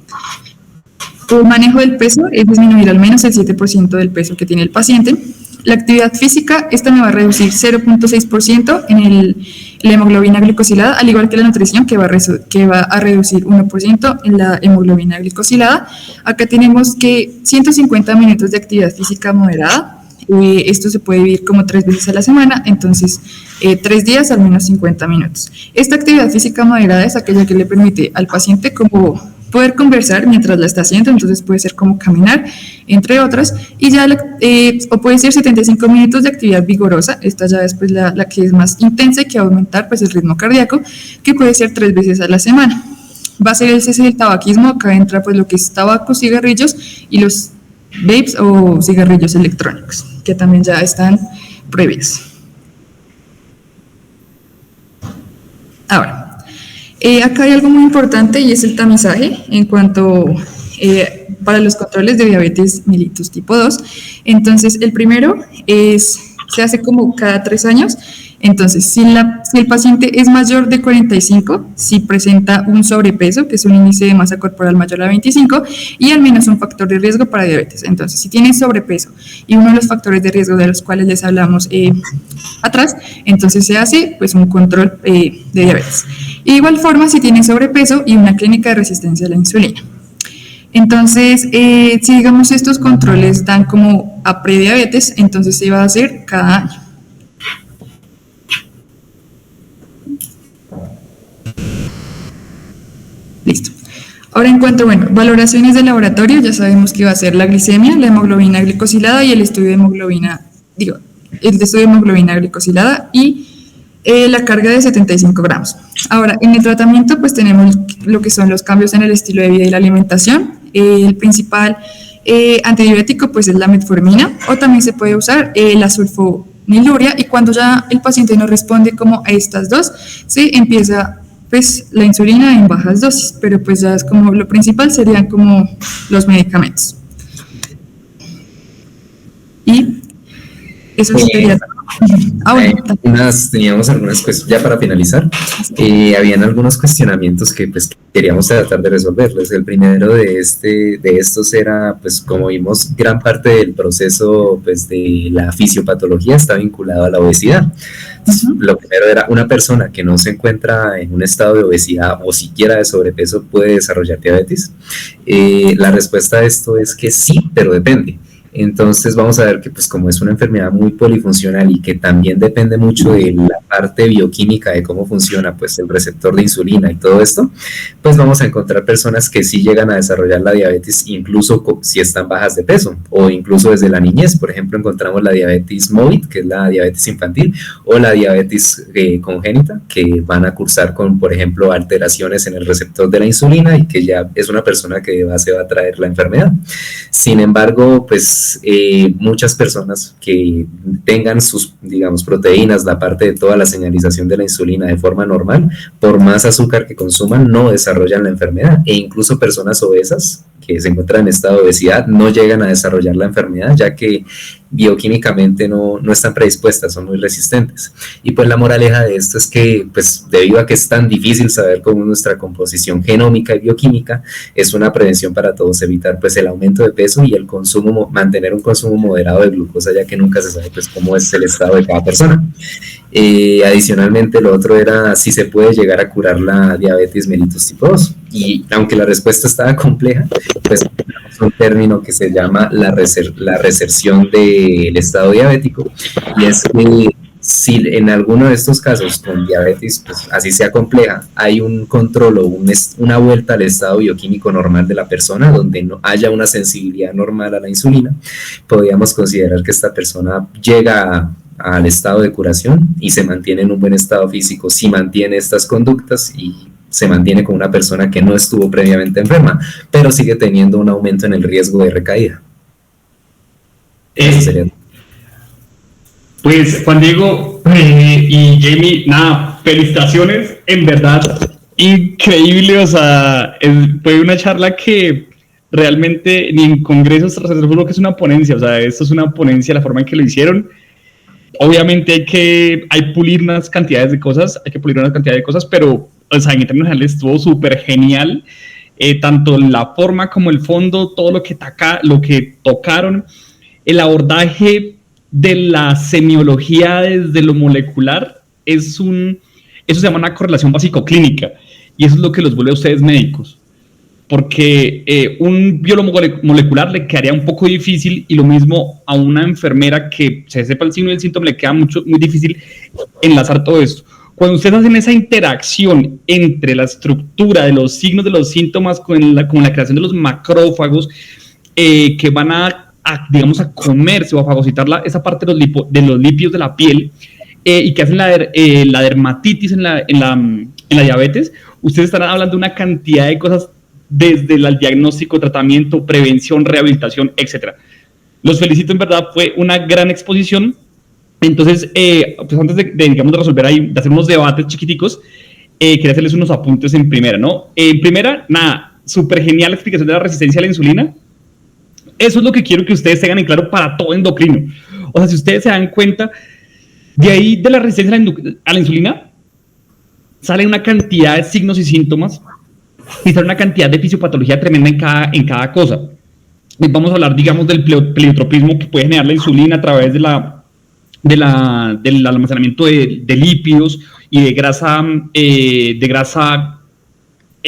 El manejo del peso es disminuir al menos el 7% del peso que tiene el paciente. La actividad física, esta me va a reducir 0.6% en la hemoglobina glicosilada, al igual que la nutrición, que va a reducir 1% en la hemoglobina glicosilada. Acá tenemos que 150 minutos de actividad física moderada. Esto se puede vivir como 3 veces a la semana, entonces 3 días al menos 50 minutos. Esta actividad física moderada es aquella que le permite al paciente como poder conversar mientras la está haciendo, entonces puede ser como caminar, entre otras, y ya o puede ser 75 minutos de actividad vigorosa, esta ya es pues la que es más intensa y que va a aumentar pues el ritmo cardíaco, que puede ser 3 veces a la semana. Va a ser el cese del tabaquismo, acá entra pues lo que es tabaco, cigarrillos y los vapes o cigarrillos electrónicos, que también ya están prohibidos. Ahora, acá hay algo muy importante y es el tamizaje en cuanto para los controles de diabetes mellitus tipo 2. Entonces, el primero se hace como cada 3 años. Entonces, si el paciente es mayor de 45, si presenta un sobrepeso, que es un índice de masa corporal mayor a 25, y al menos un factor de riesgo para diabetes. Entonces, si tiene sobrepeso y uno de los factores de riesgo de los cuales les hablamos atrás, entonces se hace pues un control de diabetes. De igual forma, si tiene sobrepeso y una clínica de resistencia a la insulina. Entonces, si digamos estos controles dan como a prediabetes, entonces se va a hacer cada año. Listo. Ahora en cuanto, valoraciones de laboratorio, ya sabemos que va a ser la glicemia, la hemoglobina glicosilada y el estudio de hemoglobina, glicosilada y la carga de 75 gramos. Ahora, en el tratamiento pues tenemos lo que son los cambios en el estilo de vida y la alimentación. El principal antidiabético pues es la metformina, o también se puede usar la sulfonilurea, y cuando ya el paciente no responde como a estas dos, se empieza pues la insulina en bajas dosis, pero pues ya es como lo principal serían como los medicamentos. Y eso sería. Teníamos algunas cuestiones, ya para finalizar, habían algunos cuestionamientos que pues queríamos tratar de resolverles. El primero de estos era, pues como vimos, gran parte del proceso pues de la fisiopatología está vinculado a la obesidad. Lo primero era, una persona que no se encuentra en un estado de obesidad o siquiera de sobrepeso puede desarrollar diabetes. La respuesta a esto es que sí, pero depende. Entonces vamos a ver que pues como es una enfermedad muy polifuncional y que también depende mucho de la parte bioquímica de cómo funciona pues el receptor de insulina y todo esto, pues vamos a encontrar personas que sí llegan a desarrollar la diabetes incluso si están bajas de peso o incluso desde la niñez. Por ejemplo, encontramos la diabetes móvil, que es la diabetes infantil, o la diabetes congénita, que van a cursar con, por ejemplo, alteraciones en el receptor de la insulina y que ya es una persona que se va a traer la enfermedad. Sin embargo, pues muchas personas que tengan sus, digamos, proteínas, la parte de toda la señalización de la insulina de forma normal, por más azúcar que consuman, no desarrollan la enfermedad, e incluso personas obesas que se encuentran en estado de obesidad no llegan a desarrollar la enfermedad, ya que bioquímicamente no están predispuestas, son muy resistentes. Y pues la moraleja de esto es que, pues debido a que es tan difícil saber cómo es nuestra composición genómica y bioquímica, es una prevención para todos evitar pues el aumento de peso y el consumo, mantener un consumo moderado de glucosa, ya que nunca se sabe pues cómo es el estado de cada persona. Adicionalmente, lo otro era si se puede llegar a curar la diabetes mellitus tipo 2, y aunque la respuesta estaba compleja, pues es un término que se llama la reserción del estado diabético, y es que si en alguno de estos casos con diabetes, pues así sea compleja, hay un control o una vuelta al estado bioquímico normal de la persona, donde no haya una sensibilidad normal a la insulina, podríamos considerar que esta persona llega al estado de curación y se mantiene en un buen estado físico si mantiene estas conductas, y se mantiene con una persona que no estuvo previamente enferma, pero sigue teniendo un aumento en el riesgo de recaída. Eso sería. Pues Juan Diego y Jamie, nada, felicitaciones, en verdad, increíble, o sea, fue una charla que realmente ni en congresos, seguro que es una ponencia, o sea, esto es una ponencia, la forma en que lo hicieron. Obviamente hay pulir unas cantidades de cosas, pero, o sea, en términos generales estuvo súper genial, tanto la forma como el fondo, todo lo que tocaron, el abordaje de la semiología desde lo molecular, eso se llama una correlación básico-clínica, y eso es lo que los vuelve a ustedes médicos, porque un biólogo molecular le quedaría un poco difícil, y lo mismo a una enfermera que se sepa el signo y el síntoma le queda muy difícil enlazar todo esto. Cuando ustedes hacen esa interacción entre la estructura de los signos de los síntomas con la creación de los macrófagos que van digamos, a comerse o a fagocitar esa parte de los lípidos de la piel y que hacen la dermatitis en la diabetes, ustedes están hablando de una cantidad de cosas desde el diagnóstico, tratamiento, prevención, rehabilitación, etc. Los felicito, en verdad, fue una gran exposición. Entonces, pues antes digamos, de resolver ahí, de hacer unos debates chiquiticos, quería hacerles unos apuntes en primera, ¿no? En primera, nada, súper genial la explicación de la resistencia a la insulina. Eso es lo que quiero que ustedes tengan en claro para todo endocrino. O sea, si ustedes se dan cuenta, de ahí de la resistencia a la insulina, sale una cantidad de signos y síntomas y sale una cantidad de fisiopatología tremenda en cada cosa. Vamos a hablar, digamos, del pleiotropismo que puede generar la insulina a través del almacenamiento de lípidos y de grasa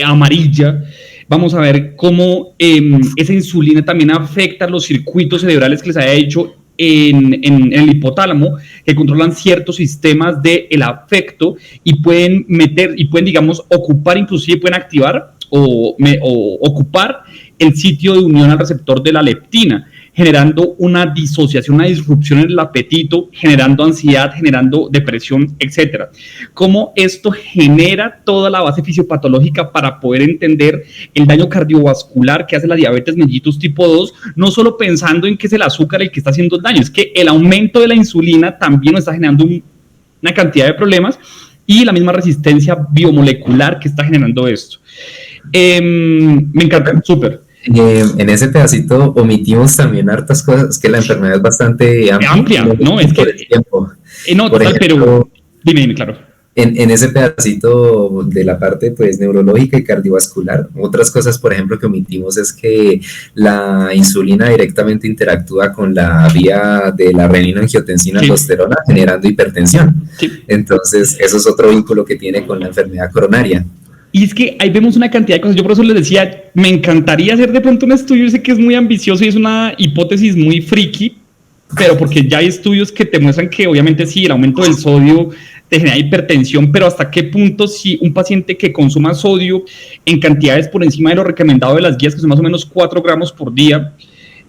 amarilla. Vamos a ver cómo esa insulina también afecta los circuitos cerebrales que les haya hecho en el hipotálamo, que controlan ciertos sistemas del afecto y pueden digamos, ocupar, inclusive pueden activar o ocupar el sitio de unión al receptor de la leptina, generando una disociación, una disrupción en el apetito, generando ansiedad, generando depresión, etc. Cómo esto genera toda la base fisiopatológica para poder entender el daño cardiovascular que hace la diabetes mellitus tipo 2, no solo pensando en que es el azúcar el que está haciendo el daño, es que el aumento de la insulina también nos está generando una cantidad de problemas y la misma resistencia biomolecular que está generando esto. Me encanta, súper. En ese pedacito omitimos también hartas cosas, que la enfermedad es bastante amplia, ¿no? Es que no, total, ejemplo, pero dime, claro. En ese pedacito de la parte pues neurológica y cardiovascular, otras cosas, por ejemplo, que omitimos es que la insulina directamente interactúa con la vía de la renina-angiotensina-aldosterona, generando hipertensión. Sí. Entonces, eso es otro vínculo que tiene con la enfermedad coronaria. Y es que ahí vemos una cantidad de cosas. Yo por eso les decía, me encantaría hacer de pronto un estudio, yo sé que es muy ambicioso y es una hipótesis muy friki, pero porque ya hay estudios que te muestran que obviamente sí, el aumento del sodio te genera hipertensión, pero hasta qué punto si un paciente que consuma sodio en cantidades por encima de lo recomendado de las guías, que son más o menos 4 gramos por día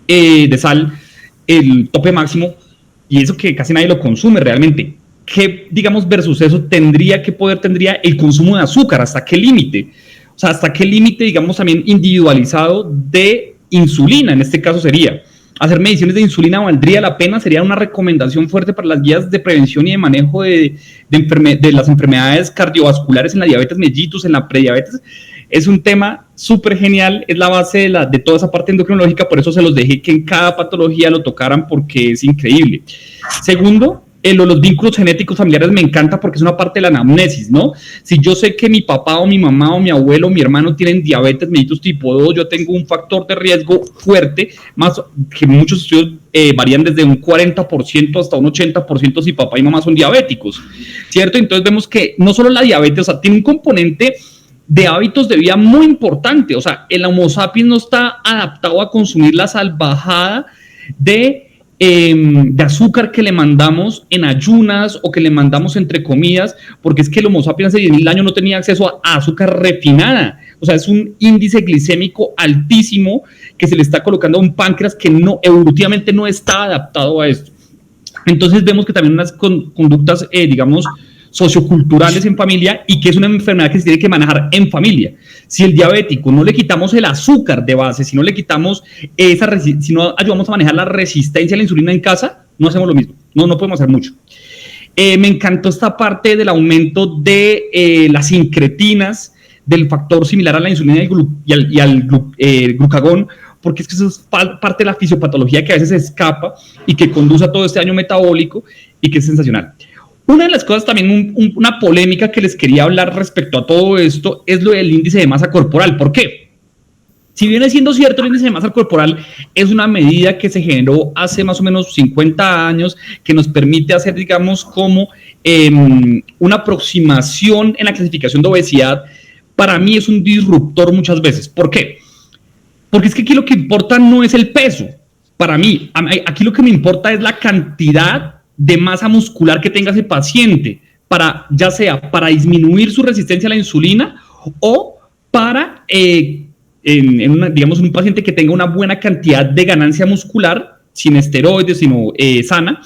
de sal, el tope máximo, y eso que casi nadie lo consume realmente, ¿qué, digamos, versus eso tendría el consumo de azúcar? ¿Hasta qué límite? O sea, ¿hasta qué límite, digamos, también individualizado de insulina? En este caso sería, hacer mediciones de insulina valdría la pena, sería una recomendación fuerte para las guías de prevención y de manejo de las enfermedades cardiovasculares en la diabetes mellitus, en la prediabetes. Es un tema súper genial, es la base de toda esa parte endocrinológica, por eso se los dejé que en cada patología lo tocaran porque es increíble. Segundo, los vínculos genéticos familiares me encanta porque es una parte de la anamnesis, ¿no? Si yo sé que mi papá o mi mamá o mi abuelo o mi hermano tienen diabetes mellitus tipo 2, yo tengo un factor de riesgo fuerte, más que muchos estudios varían desde un 40% hasta un 80% si papá y mamá son diabéticos, ¿cierto? Entonces vemos que no solo la diabetes, o sea, tiene un componente de hábitos de vida muy importante, o sea, el Homo sapiens no está adaptado a consumir la salvajada de azúcar que le mandamos en ayunas o que le mandamos entre comidas, porque es que el Homo sapiens hace 10.000 años no tenía acceso a azúcar refinada, o sea, es un índice glicémico altísimo que se le está colocando a un páncreas que evolutivamente no está adaptado a esto. Entonces vemos que también unas conductas, digamos, socioculturales en familia y que es una enfermedad que se tiene que manejar en familia. Si el diabético no le quitamos el azúcar de base, si no le quitamos si no ayudamos a manejar la resistencia a la insulina en casa, no hacemos lo mismo, no podemos hacer mucho. Me encantó esta parte del aumento de las incretinas, del factor similar a la insulina y al glucagón, porque es que eso es parte de la fisiopatología que a veces se escapa y que conduce a todo este daño metabólico y que es sensacional. Una de las cosas también, una polémica que les quería hablar respecto a todo esto es lo del índice de masa corporal. ¿Por qué? Si viene siendo cierto, el índice de masa corporal es una medida que se generó hace más o menos 50 años, que nos permite hacer, digamos, como una aproximación en la clasificación de obesidad. Para mí es un disruptor muchas veces. ¿Por qué? Porque es que aquí lo que importa no es el peso. Para mí, aquí lo que me importa es la cantidad de masa muscular que tenga ese paciente, ya sea para disminuir su resistencia a la insulina o para, digamos, un paciente que tenga una buena cantidad de ganancia muscular, sin esteroides, sino sana,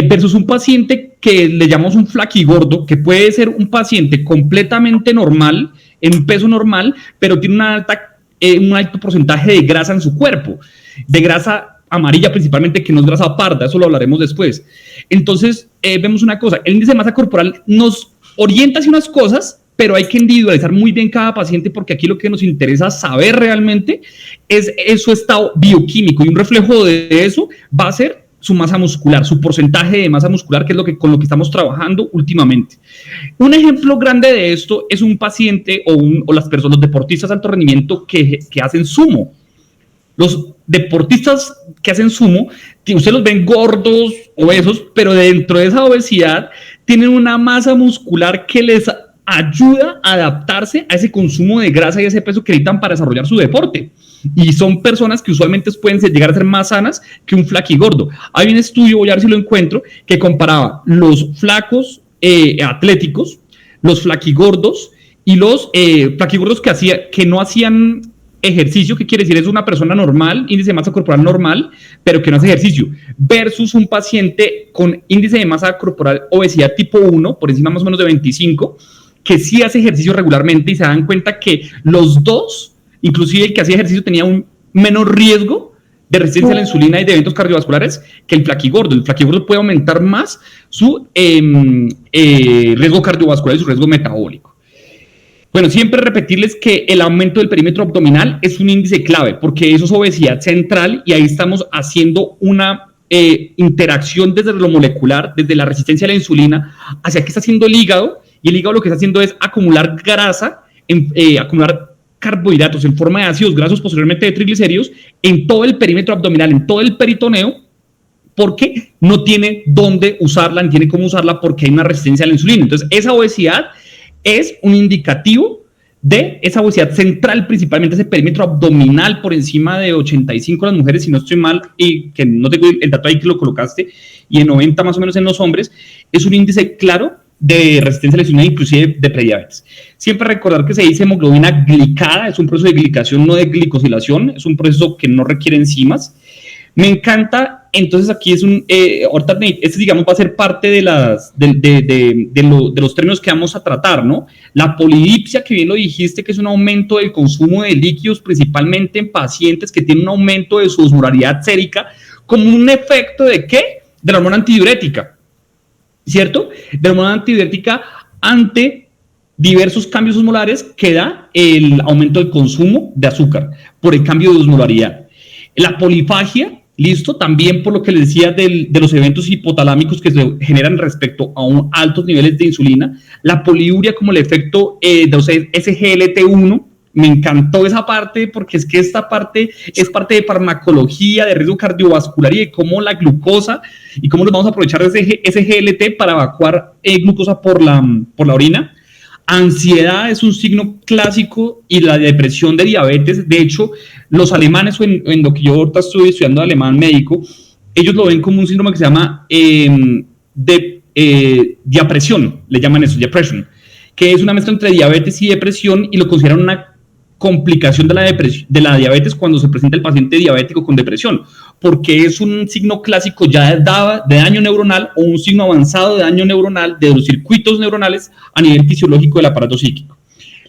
versus un paciente que le llamamos un flaquigordo, que puede ser un paciente completamente normal, en un peso normal, pero tiene un alto porcentaje de grasa en su cuerpo, de grasa amarilla principalmente, que no es grasa parda, eso lo hablaremos después. Entonces, vemos una cosa, el índice de masa corporal nos orienta hacia unas cosas, pero hay que individualizar muy bien cada paciente, porque aquí lo que nos interesa saber realmente es su estado bioquímico, y un reflejo de eso va a ser su masa muscular, su porcentaje de masa muscular, que es con lo que estamos trabajando últimamente. Un ejemplo grande de esto es un paciente o las personas, los deportistas de alto rendimiento que hacen sumo. Los deportistas que hacen sumo, ustedes los ven gordos, obesos, pero dentro de esa obesidad tienen una masa muscular que les ayuda a adaptarse a ese consumo de grasa y ese peso que necesitan para desarrollar su deporte. Y son personas que usualmente pueden llegar a ser más sanas que un flaquigordo. Hay un estudio, voy a ver si lo encuentro, que comparaba los flacos atléticos, los flaquigordos y los flaquigordos que no hacían ejercicio. ¿Qué quiere decir? Es una persona normal, índice de masa corporal normal, pero que no hace ejercicio, versus un paciente con índice de masa corporal obesidad tipo 1, por encima más o menos de 25, que sí hace ejercicio regularmente, y se dan cuenta que los dos, inclusive el que hacía ejercicio, tenía un menor riesgo de resistencia a la insulina y de eventos cardiovasculares que el flaquigordo. El flaquigordo puede aumentar más su riesgo cardiovascular y su riesgo metabólico. Bueno, siempre repetirles que el aumento del perímetro abdominal es un índice clave, porque eso es obesidad central, y ahí estamos haciendo una interacción desde lo molecular, desde la resistencia a la insulina, hacia qué está haciendo el hígado, y el hígado lo que está haciendo es acumular grasa, acumular carbohidratos en forma de ácidos grasos, posteriormente de triglicéridos, en todo el perímetro abdominal, en todo el peritoneo, porque no tiene dónde usarla, ni tiene cómo usarla, porque hay una resistencia a la insulina. Entonces, esa obesidad es un indicativo de esa obesidad central, principalmente ese perímetro abdominal por encima de 85 en las mujeres, si no estoy mal, y que no tengo el dato ahí que lo colocaste, y en 90 más o menos en los hombres, es un índice claro de resistencia a la insulina, inclusive de prediabetes. Siempre recordar que se dice hemoglobina glicada, es un proceso de glicación, no de glicosilación, es un proceso que no requiere enzimas. Me encanta, entonces aquí es ahorita este, digamos, va a ser parte de los términos que vamos a tratar, ¿no? La polidipsia, que bien lo dijiste, que es un aumento del consumo de líquidos, principalmente en pacientes que tienen un aumento de su osmolaridad sérica, como un efecto ¿de qué? De la hormona antidiurética, ¿cierto? De la hormona antidiurética ante diversos cambios osmolares que da el aumento del consumo de azúcar por el cambio de osmolaridad. La polifagia, listo, también por lo que les decía de los eventos hipotalámicos que se generan respecto a altos niveles de insulina. La poliuria, como el efecto de los SGLT1, me encantó esa parte, porque es que esta parte es parte de farmacología, de riesgo cardiovascular, y de cómo la glucosa y cómo nos vamos a aprovechar de ese SGLT para evacuar glucosa por la orina. Ansiedad es un signo clásico, y la depresión de diabetes. De hecho, los alemanes, en lo que yo ahorita estoy estudiando alemán médico, ellos lo ven como un síndrome que se llama diapresión, le llaman eso, depression, que es una mezcla entre diabetes y depresión, y lo consideran una complicación de la diabetes cuando se presenta el paciente diabético con depresión, porque es un signo clásico ya de daño neuronal o un signo avanzado de daño neuronal de los circuitos neuronales a nivel fisiológico del aparato psíquico.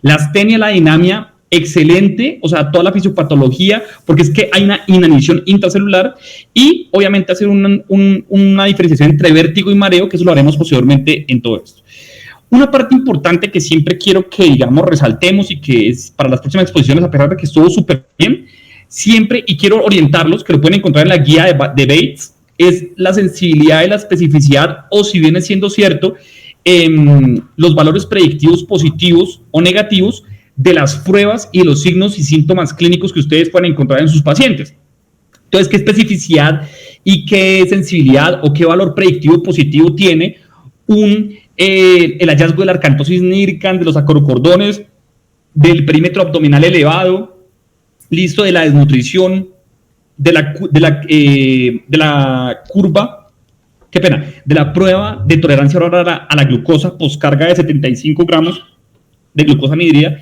La astenia, la dinamia, excelente, o sea, toda la fisiopatología, porque es que hay una inanición intracelular y obviamente hacer una diferenciación entre vértigo y mareo, que eso lo haremos posteriormente en todo esto. Una parte importante que siempre quiero que, digamos, resaltemos y que es para las próximas exposiciones, a pesar de que estuvo súper bien, siempre, y quiero orientarlos, que lo pueden encontrar en la guía de Bates, es la sensibilidad y la especificidad, o si viene siendo cierto, los valores predictivos positivos o negativos de las pruebas y de los signos y síntomas clínicos que ustedes pueden encontrar en sus pacientes. Entonces, ¿qué especificidad y qué sensibilidad o qué valor predictivo positivo tiene el hallazgo de la arcantosis nigricans, de los acrocordones, del perímetro abdominal elevado, listo, de la desnutrición, de la curva, de la prueba de tolerancia oral a la glucosa postcarga de 75 gramos de glucosa anhídrida?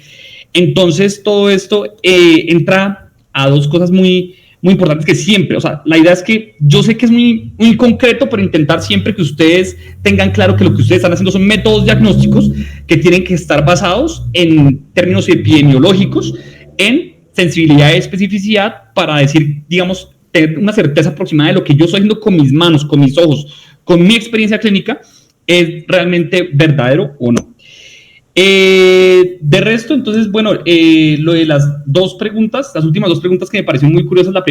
Entonces, todo esto entra a dos cosas muy importantes que siempre, o sea, la idea es que yo sé que es muy concreto, pero intentar siempre que ustedes tengan claro que lo que ustedes están haciendo son métodos diagnósticos que tienen que estar basados en términos epidemiológicos, en sensibilidad y especificidad para decir, digamos, tener una certeza aproximada de lo que yo estoy haciendo con mis manos, con mis ojos, con mi experiencia clínica, es realmente verdadero o no. De resto, entonces, bueno, lo de las últimas dos preguntas que me parecieron muy curiosas, la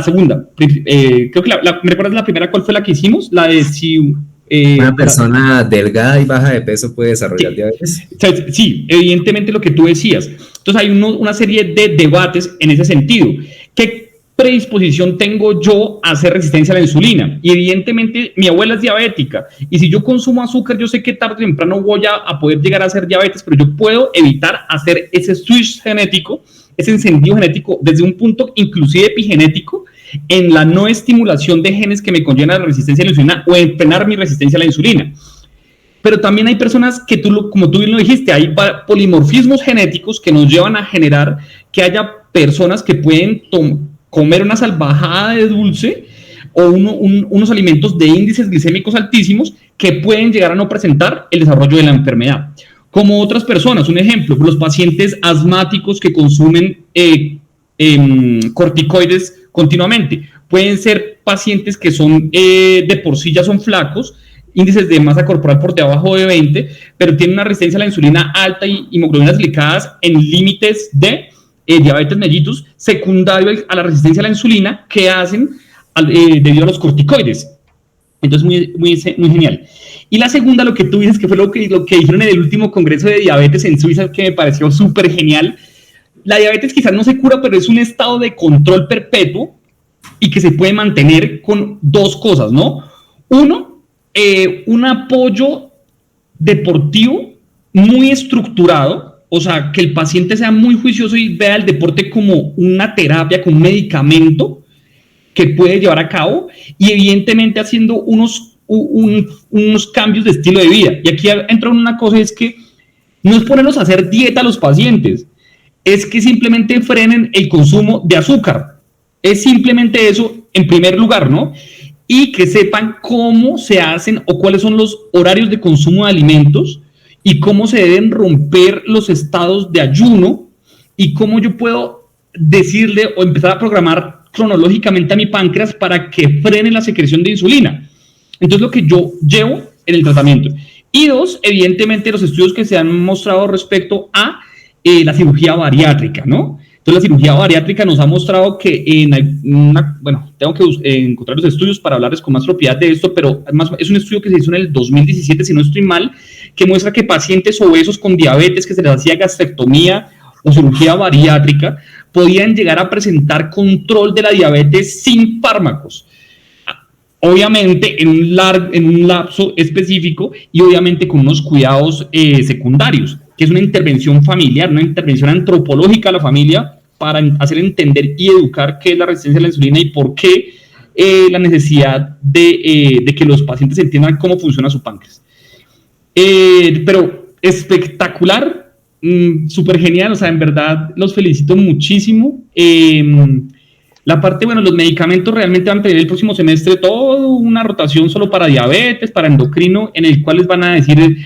segunda, creo que ¿me recuerdas la primera cuál fue la que hicimos? La de si una persona delgada y baja de peso puede desarrollar diabetes. Sí, evidentemente lo que tú decías. Entonces hay una serie de debates en ese sentido. ¿Qué predisposición tengo yo a hacer resistencia a la insulina? Y evidentemente mi abuela es diabética y si yo consumo azúcar, yo sé que tarde o temprano voy a poder llegar a hacer diabetes, pero yo puedo evitar hacer ese switch genético, ese encendido genético desde un punto inclusive epigenético en la no estimulación de genes que me conllevan a la resistencia a la insulina o en frenar mi resistencia a la insulina. Pero también hay personas que como tú bien lo dijiste, hay polimorfismos genéticos que nos llevan a generar que haya personas que pueden comer una salvajada de dulce o unos alimentos de índices glicémicos altísimos que pueden llegar a no presentar el desarrollo de la enfermedad. Como otras personas, un ejemplo, los pacientes asmáticos que consumen corticoides continuamente. Pueden ser pacientes que son de por sí ya son flacos, índices de masa corporal por debajo de 20, pero tienen una resistencia a la insulina alta y hemoglobinas glicadas en límites de diabetes mellitus secundario a la resistencia a la insulina que hacen debido a los corticoides. Entonces, muy genial. Y la segunda, lo que tú dices, que fue lo que dijeron en el último congreso de diabetes en Suiza, que me pareció súper genial. La diabetes quizás no se cura, pero es un estado de control perpetuo y que se puede mantener con dos cosas, ¿no? Uno, un apoyo deportivo muy estructurado, o sea, que el paciente sea muy juicioso y vea el deporte como una terapia, como un medicamento que puede llevar a cabo y evidentemente haciendo unos cambios de estilo de vida. Y aquí entra una cosa, es que no es ponerlos a hacer dieta a los pacientes, es que simplemente frenen el consumo de azúcar. Es simplemente eso en primer lugar, ¿no? Y que sepan cómo se hacen o cuáles son los horarios de consumo de alimentos y cómo se deben romper los estados de ayuno y cómo yo puedo decirle o empezar a programar cronológicamente a mi páncreas para que frene la secreción de insulina. Entonces, lo que yo llevo en el tratamiento. Y dos, evidentemente, los estudios que se han mostrado respecto a la cirugía bariátrica, ¿no? Entonces, la cirugía bariátrica nos ha mostrado que tengo que encontrar los estudios para hablarles con más propiedad de esto, pero además es un estudio que se hizo en el 2017, si no estoy mal, que muestra que pacientes obesos con diabetes que se les hacía gastrectomía o cirugía bariátrica podían llegar a presentar control de la diabetes sin fármacos. Obviamente en un lapso específico y obviamente con unos cuidados secundarios, que es una intervención familiar, una intervención antropológica a la familia para hacer entender y educar qué es la resistencia a la insulina y por qué la necesidad de que los pacientes entiendan cómo funciona su páncreas. Pero espectacular súper genial, o sea, en verdad los felicito muchísimo. La parte, bueno, los medicamentos realmente van a tener el próximo semestre toda una rotación solo para diabetes, para endocrino, en el cual les van a decir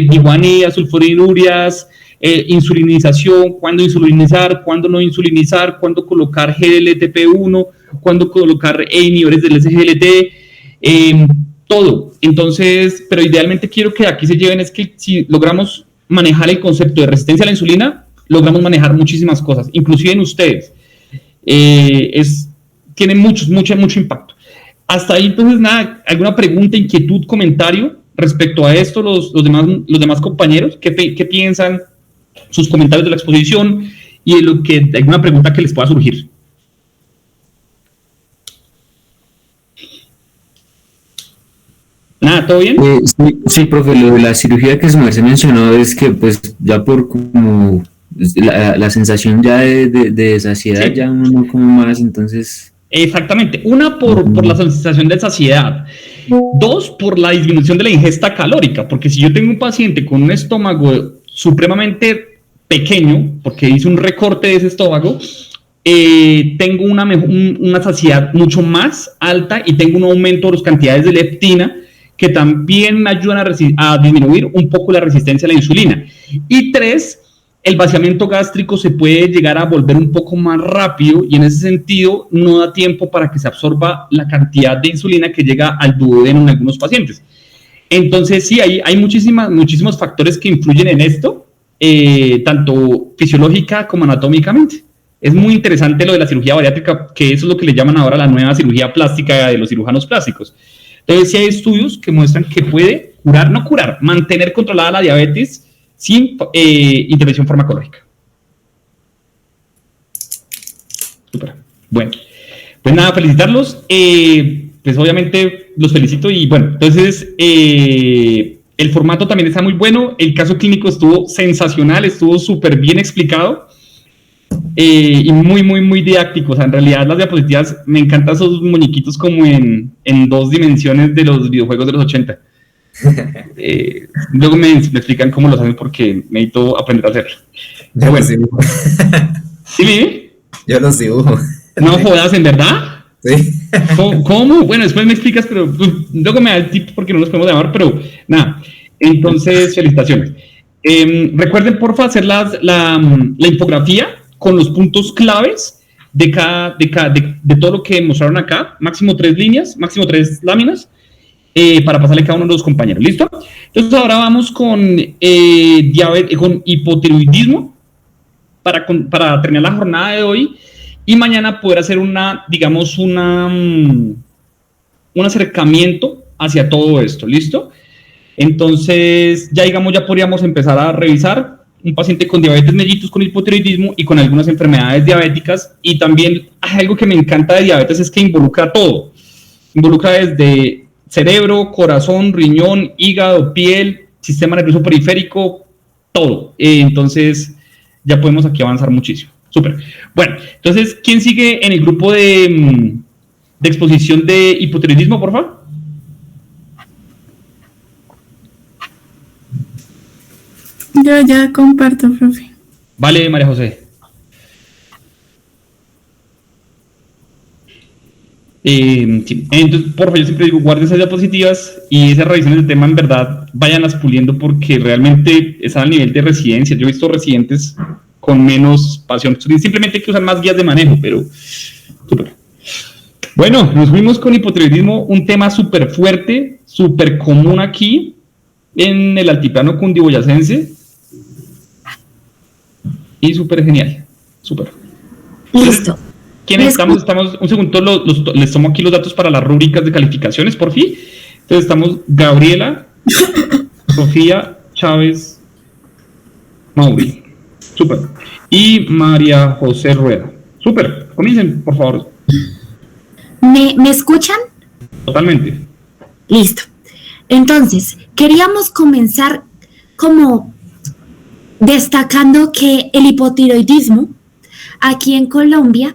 biguanidas, sulfonidurias, insulinización, cuándo insulinizar, cuándo no insulinizar, cuándo colocar GLTP1, cuándo colocar inhibidores del SGLT, todo. Entonces, pero idealmente quiero que aquí se lleven es que si logramos manejar el concepto de resistencia a la insulina, logramos manejar muchísimas cosas, inclusive en ustedes. Tiene mucho impacto. Hasta ahí, entonces, nada, ¿alguna pregunta, inquietud, comentario respecto a esto? Los demás compañeros, ¿qué piensan? Sus comentarios de la exposición y alguna pregunta que les pueda surgir. Nada, ¿todo bien? Sí, profe, lo de la cirugía que se mencionó es que pues ya por como la sensación ya de saciedad, sí, ya uno no come más, entonces... Exactamente, una por la sensación de saciedad, dos por la disminución de la ingesta calórica, porque si yo tengo un paciente con un estómago supremamente pequeño, porque hice un recorte de ese estómago, tengo una saciedad mucho más alta y tengo un aumento de las cantidades de leptina que también me ayudan a disminuir un poco la resistencia a la insulina. Y tres, el vaciamiento gástrico se puede llegar a volver un poco más rápido y en ese sentido no da tiempo para que se absorba la cantidad de insulina que llega al duodeno en algunos pacientes. Entonces sí, hay muchísimos factores que influyen en esto, tanto fisiológica como anatómicamente. Es muy interesante lo de la cirugía bariátrica, que eso es lo que le llaman ahora la nueva cirugía plástica de los cirujanos plásticos. Entonces sí hay estudios que muestran que puede mantener controlada la diabetes sin intervención farmacológica. Súper. Bueno, pues nada, felicitarlos. Pues obviamente los felicito y bueno, entonces el formato también está muy bueno. El caso clínico estuvo sensacional, estuvo súper bien explicado y muy didáctico. O sea, en realidad las diapositivas, me encantan esos muñequitos como en 2 dimensiones de los videojuegos de los 80. Luego me explican cómo lo hacen porque necesito aprender a hacerlo. Yo los dibujo. ¿Sí? Yo los dibujo. No jodas, ¿en verdad? Sí. ¿Cómo? Bueno, después me explicas, pero luego me da el tip porque no nos podemos llamar, pero nada. Entonces, felicitaciones. Recuerden, porfa, hacer la infografía con los puntos claves de todo lo que mostraron acá. Máximo 3 líneas, máximo 3 láminas. Para pasarle a cada uno de los compañeros, ¿listo? Entonces ahora vamos con diabetes, con hipotiroidismo para terminar la jornada de hoy y mañana poder hacer un acercamiento hacia todo esto, ¿listo? Entonces ya podríamos empezar a revisar un paciente con diabetes mellitus, con hipotiroidismo y con algunas enfermedades diabéticas. Y también algo que me encanta de diabetes es que involucra todo, involucra desde cerebro, corazón, riñón, hígado, piel, sistema nervioso periférico, todo. Entonces, ya podemos aquí avanzar muchísimo. Súper. Bueno, entonces, ¿quién sigue en el grupo de exposición de hipotiroidismo, por favor? Yo ya comparto, profe. Vale, María José. Sí. Entonces, por favor, yo siempre digo, guarden esas diapositivas y esas revisiones del tema, en verdad, váyanlas puliendo porque realmente están al nivel de residencia. Yo he visto residentes con menos pasión. Simplemente hay que usar más guías de manejo, pero súper. Bueno, nos fuimos con hipotiroidismo, un tema súper fuerte, súper común aquí en el altiplano cundiboyacense y súper genial. Súper. Listo. ¿Quiénes estamos? Un segundo, les tomo aquí los datos para las rúbricas de calificaciones, por fin. Entonces estamos Gabriela, Sofía, Chávez, Mauri. Súper. Y María José Rueda. Súper. Comiencen, por favor. ¿Me escuchan? Totalmente. Listo. Entonces, queríamos comenzar como destacando que el hipotiroidismo aquí en Colombia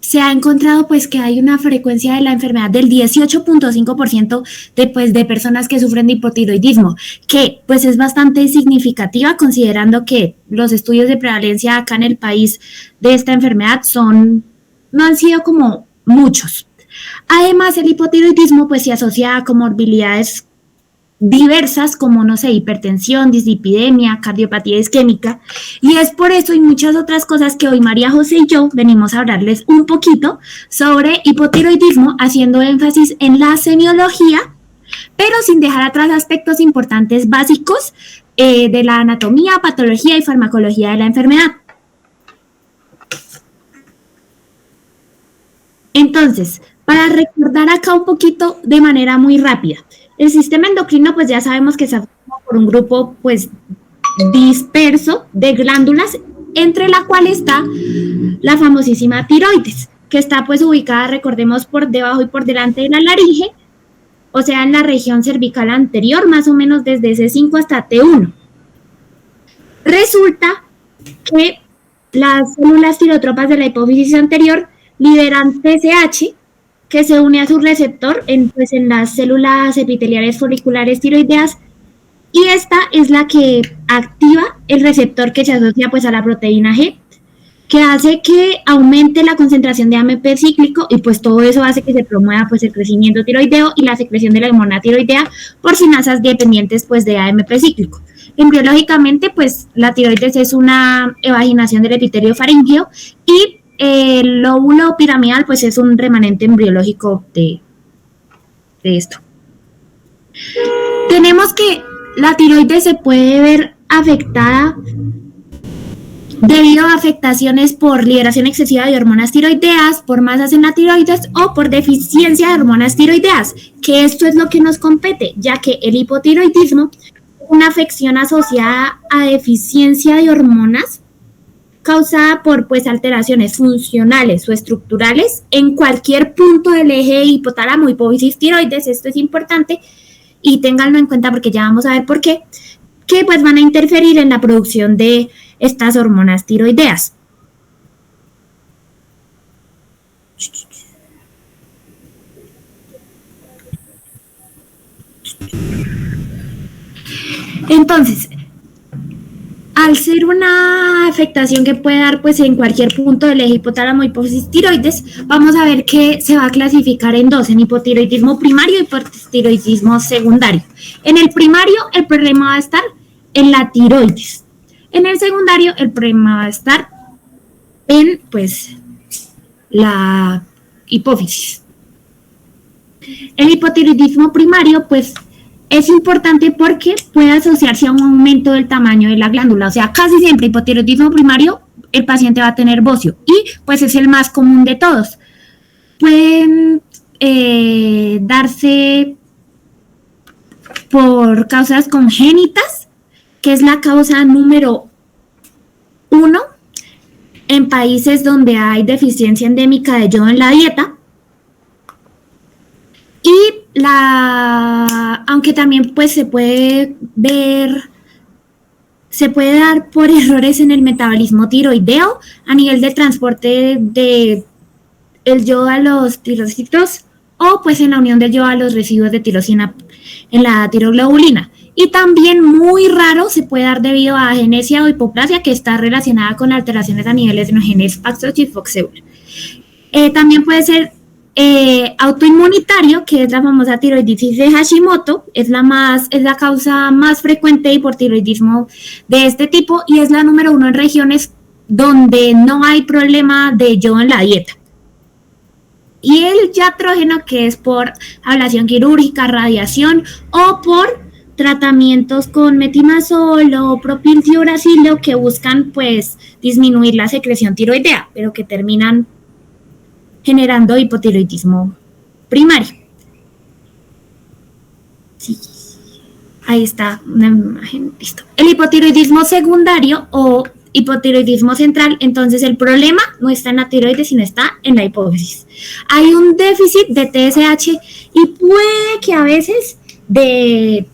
se ha encontrado pues que hay una frecuencia de la enfermedad del 18.5% de personas que sufren de hipotiroidismo, que pues es bastante significativa considerando que los estudios de prevalencia acá en el país de esta enfermedad no han sido como muchos. Además, el hipotiroidismo pues se asocia a comorbilidades diversas como, no sé, hipertensión, dislipidemia, cardiopatía isquémica, y es por eso y muchas otras cosas que hoy María José y yo venimos a hablarles un poquito sobre hipotiroidismo, haciendo énfasis en la semiología, pero sin dejar atrás aspectos importantes básicos de la anatomía, patología y farmacología de la enfermedad. Entonces, para recordar acá un poquito de manera muy rápida, el sistema endocrino pues ya sabemos que está formado por un grupo pues disperso de glándulas, entre la cual está la famosísima tiroides, que está pues ubicada, recordemos, por debajo y por delante de la laringe, o sea, en la región cervical anterior, más o menos desde C5 hasta T1. Resulta que las células tirotropas de la hipófisis anterior liberan TSH, que se une a su receptor en las células epiteliales foliculares tiroideas, y esta es la que activa el receptor que se asocia pues a la proteína G, que hace que aumente la concentración de AMP cíclico, y pues todo eso hace que se promueva pues el crecimiento tiroideo y la secreción de la hormona tiroidea por sinasas dependientes pues de AMP cíclico. Embriológicamente pues la tiroides es una evaginación del epitelio faríngeo, y el lóbulo piramidal pues es un remanente embriológico de esto. Tenemos que la tiroides se puede ver afectada debido a afectaciones por liberación excesiva de hormonas tiroideas, por masas en la tiroides o por deficiencia de hormonas tiroideas, que esto es lo que nos compete, ya que el hipotiroidismo es una afección asociada a deficiencia de hormonas causada por pues alteraciones funcionales o estructurales en cualquier punto del eje hipotálamo, hipófisis, tiroides. Esto es importante y ténganlo en cuenta porque ya vamos a ver por qué, que pues van a interferir en la producción de estas hormonas tiroideas. Entonces, al ser una afectación que puede dar pues en cualquier punto del eje hipotálamo, hipófisis, tiroides, vamos a ver que se va a clasificar en dos, en hipotiroidismo primario y hipotiroidismo secundario. En el primario el problema va a estar en la tiroides. En el secundario el problema va a estar en pues la hipófisis. El hipotiroidismo primario pues es importante porque puede asociarse a un aumento del tamaño de la glándula, o sea, casi siempre hipotiroidismo primario el paciente va a tener bocio y pues es el más común de todos. Pueden darse por causas congénitas, que es la causa número 1 en países donde hay deficiencia endémica de yodo en la dieta. Y aunque también pues se puede dar por errores en el metabolismo tiroideo a nivel de transporte de el yodo a los tirocitos o pues en la unión del yodo a los residuos de tirosina en la tiroglobulina. Y también muy raro se puede dar debido a agenesia o hipoplasia, que está relacionada con alteraciones a niveles de los genes AXOX y FOXC1. También puede ser autoinmunitario, que es la famosa tiroiditis de Hashimoto, es la causa más frecuente de hipotiroidismo de este tipo y es la número 1 en regiones donde no hay problema de yodo en la dieta. Y el iatrógeno, que es por ablación quirúrgica, radiación o por tratamientos con metimazol o propiltiuracilo que buscan pues disminuir la secreción tiroidea, pero que terminan generando hipotiroidismo primario. Sí, ahí está una imagen, listo. El hipotiroidismo secundario o hipotiroidismo central, entonces el problema no está en la tiroides, sino está en la hipófisis. Hay un déficit de TSH y puede que a veces de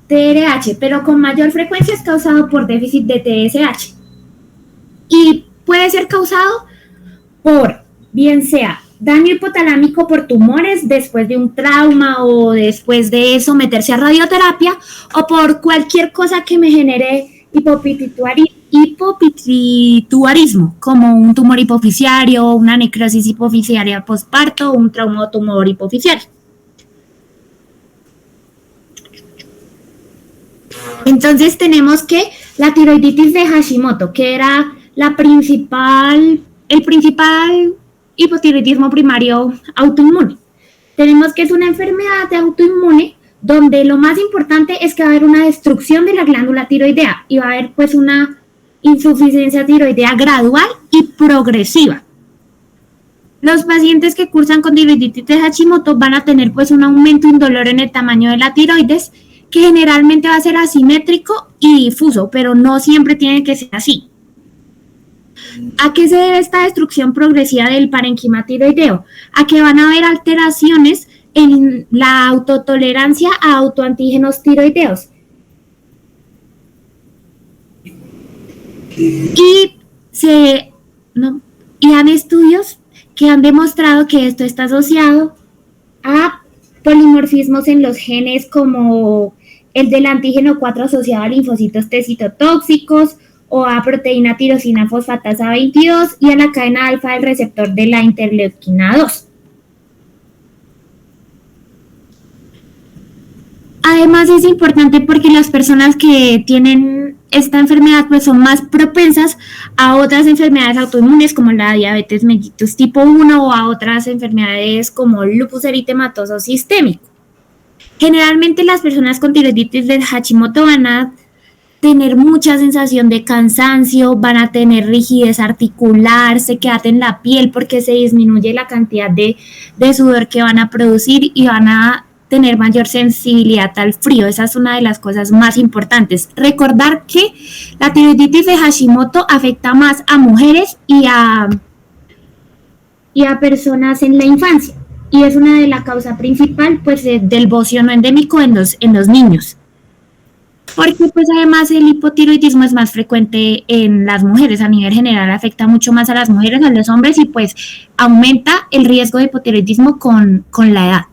TRH, pero con mayor frecuencia es causado por déficit de TSH. Y puede ser causado por bien sea daño hipotalámico por tumores después de un trauma o después de someterse a radioterapia, o por cualquier cosa que me genere hipopituitarismo, como un tumor hipofisiario, una necrosis hipofisiaria postparto o un trauma o tumor hipofisiario. Entonces tenemos que la tiroiditis de Hashimoto, que era el principal hipotiroidismo primario autoinmune. Tenemos que es una enfermedad de autoinmune donde lo más importante es que va a haber una destrucción de la glándula tiroidea y va a haber pues una insuficiencia tiroidea gradual y progresiva. Los pacientes que cursan con tiroiditis de Hashimoto van a tener pues un aumento indoloro en el tamaño de la tiroides, que generalmente va a ser asimétrico y difuso, pero no siempre tiene que ser así. ¿A qué se debe esta destrucción progresiva del parenquima tiroideo? A que van a haber alteraciones en la autotolerancia a autoantígenos tiroideos. Y han estudios que han demostrado que esto está asociado a polimorfismos en los genes como el del antígeno 4 asociado a linfocitos T citotóxicos, o a proteína tirosina fosfatasa 22 y a la cadena alfa del receptor de la interleuquina 2. Además es importante porque las personas que tienen esta enfermedad pues son más propensas a otras enfermedades autoinmunes como la diabetes mellitus tipo 1 o a otras enfermedades como lupus eritematoso sistémico. Generalmente las personas con tiroiditis de Hashimoto van a tener mucha sensación de cansancio, van a tener rigidez articular, sequedad en la piel porque se disminuye la cantidad de sudor que van a producir y van a tener mayor sensibilidad al frío. Esa es una de las cosas más importantes. Recordar que la tiroiditis de Hashimoto afecta más a mujeres y a personas en la infancia, y es una de las causas principales pues, del bocio no endémico en los niños. Porque pues además el hipotiroidismo es más frecuente en las mujeres, a nivel general afecta mucho más a las mujeres, a los hombres, y pues aumenta el riesgo de hipotiroidismo con la edad.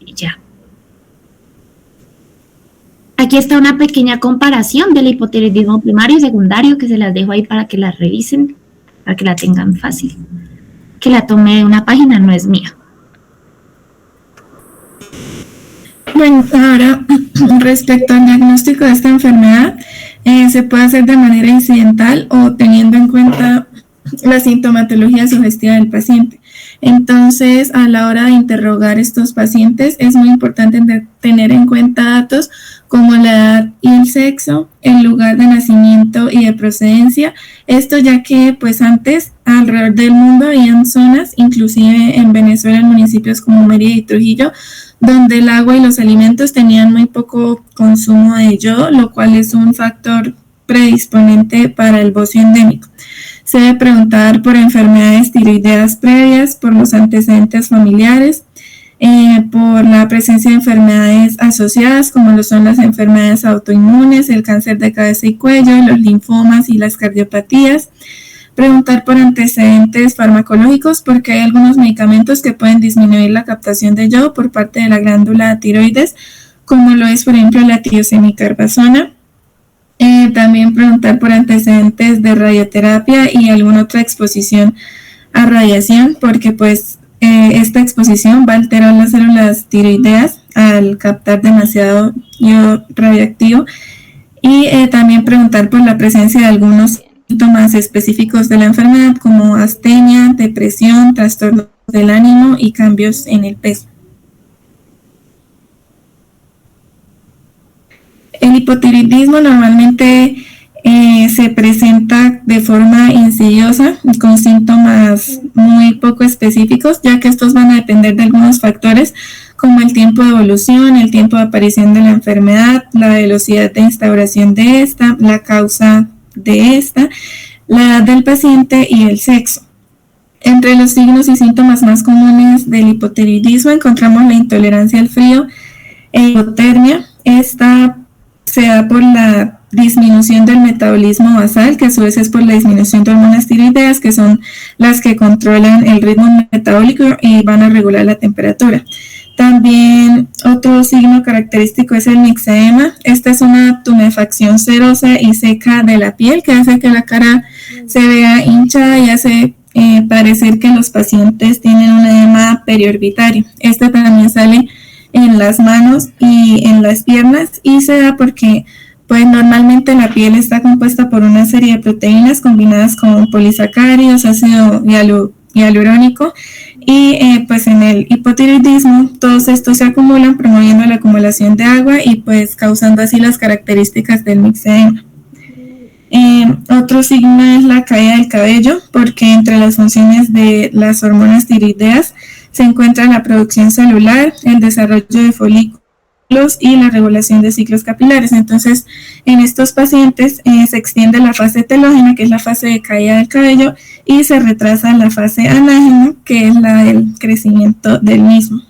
Y ya. Aquí está una pequeña comparación del hipotiroidismo primario y secundario que se las dejo ahí para que la revisen, para que la tengan fácil. Que la tomé de una página, no es mía. Bueno, ahora respecto al diagnóstico de esta enfermedad, se puede hacer de manera incidental o teniendo en cuenta la sintomatología sugestiva del paciente. Entonces, a la hora de interrogar a estos pacientes, es muy importante tener en cuenta datos como la edad y el sexo, el lugar de nacimiento y de procedencia. Esto ya que, pues antes, alrededor del mundo habían zonas, inclusive en Venezuela, en municipios como Mérida y Trujillo, donde el agua y los alimentos tenían muy poco consumo de yodo, lo cual es un factor predisponente para el bocio endémico. Se debe preguntar por enfermedades tiroideas previas, por los antecedentes familiares, por la presencia de enfermedades asociadas, como lo son las enfermedades autoinmunes, el cáncer de cabeza y cuello, los linfomas y las cardiopatías. Preguntar por antecedentes farmacológicos, porque hay algunos medicamentos que pueden disminuir la captación de yodo por parte de la glándula tiroides, como lo es, por ejemplo, la tiosemicarbarsona. También preguntar por antecedentes de radioterapia y alguna otra exposición a radiación, porque pues esta exposición va a alterar las células tiroideas al captar demasiado yodo radioactivo. Y también preguntar por la presencia de algunos síntomas específicos de la enfermedad como astenia, depresión, trastornos del ánimo y cambios en el peso. El hipotiroidismo normalmente se presenta de forma insidiosa y con síntomas muy poco específicos, ya que estos van a depender de algunos factores como el tiempo de evolución, el tiempo de aparición de la enfermedad, la velocidad de instauración de esta, la causa de esta, la edad del paciente y el sexo. Entre los signos y síntomas más comunes del hipotiroidismo encontramos la intolerancia al frío e hipotermia. Esta se da por la disminución del metabolismo basal, que a su vez es por la disminución de hormonas tiroideas, que son las que controlan el ritmo metabólico y van a regular la temperatura. También otro signo característico es el mixedema. Esta es una tumefacción serosa y seca de la piel que hace que la cara se vea hinchada y hace parecer que los pacientes tienen un edema periorbitario. Este también sale en las manos y en las piernas y se da porque pues normalmente la piel está compuesta por una serie de proteínas combinadas con polisacáridos, ácido hialurónico y pues en el hipotiroidismo todos estos se acumulan promoviendo la acumulación de agua y pues causando así las características del mixedema. Otro signo es la caída del cabello, porque entre las funciones de las hormonas tiroideas se encuentra la producción celular, el desarrollo de folículos y la regulación de ciclos capilares. Entonces, en estos pacientes se extiende la fase telógena, que es la fase de caída del cabello, y se retrasa la fase anágena, que es la del crecimiento del mismo.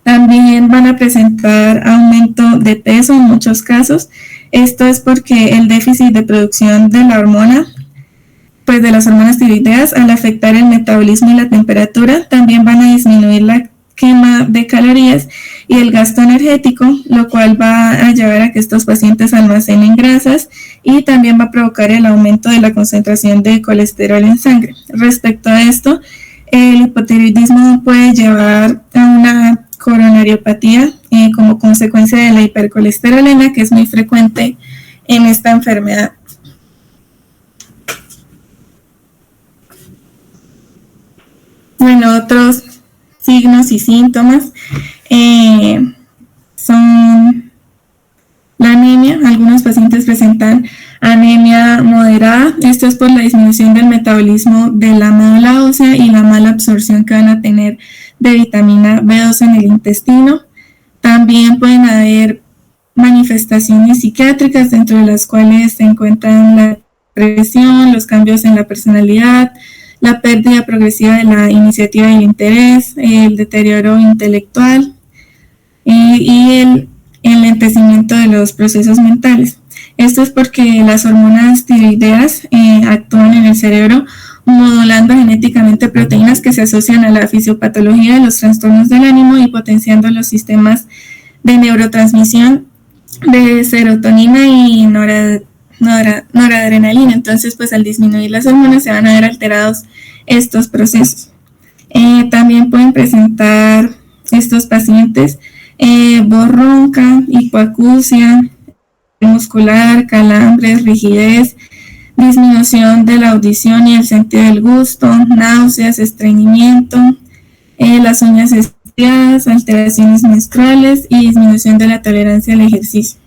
También van a presentar aumento de peso en muchos casos. Esto es porque el déficit de producción de la hormona, pues de las hormonas tiroideas, al afectar el metabolismo y la temperatura, también van a disminuir la quema de calorías y el gasto energético, lo cual va a llevar a que estos pacientes almacenen grasas y también va a provocar el aumento de la concentración de colesterol en sangre. Respecto a esto, el hipotiroidismo puede llevar a una coronariopatía como consecuencia de la hipercolesterolema, que es muy frecuente en esta enfermedad. Bueno, otros signos y síntomas son la anemia. Algunos pacientes presentan anemia moderada. Esto es por la disminución del metabolismo de la médula ósea y la mala absorción que van a tener de vitamina B2 en el intestino. También pueden haber manifestaciones psiquiátricas, dentro de las cuales se encuentran la depresión, los cambios en la personalidad, la pérdida progresiva de la iniciativa y el interés, el deterioro intelectual y el enlentecimiento de los procesos mentales. Esto es porque las hormonas tiroideas actúan en el cerebro modulando genéticamente proteínas que se asocian a la fisiopatología de los trastornos del ánimo y potenciando los sistemas de neurotransmisión de serotonina y noradrenalina. Entonces, pues al disminuir las hormonas se van a ver alterados estos procesos. También pueden presentar estos pacientes voz ronca, hipoacusia muscular, calambres, rigidez, disminución de la audición y el sentido del gusto, náuseas, estreñimiento, las uñas estriadas, alteraciones menstruales y disminución de la tolerancia al ejercicio.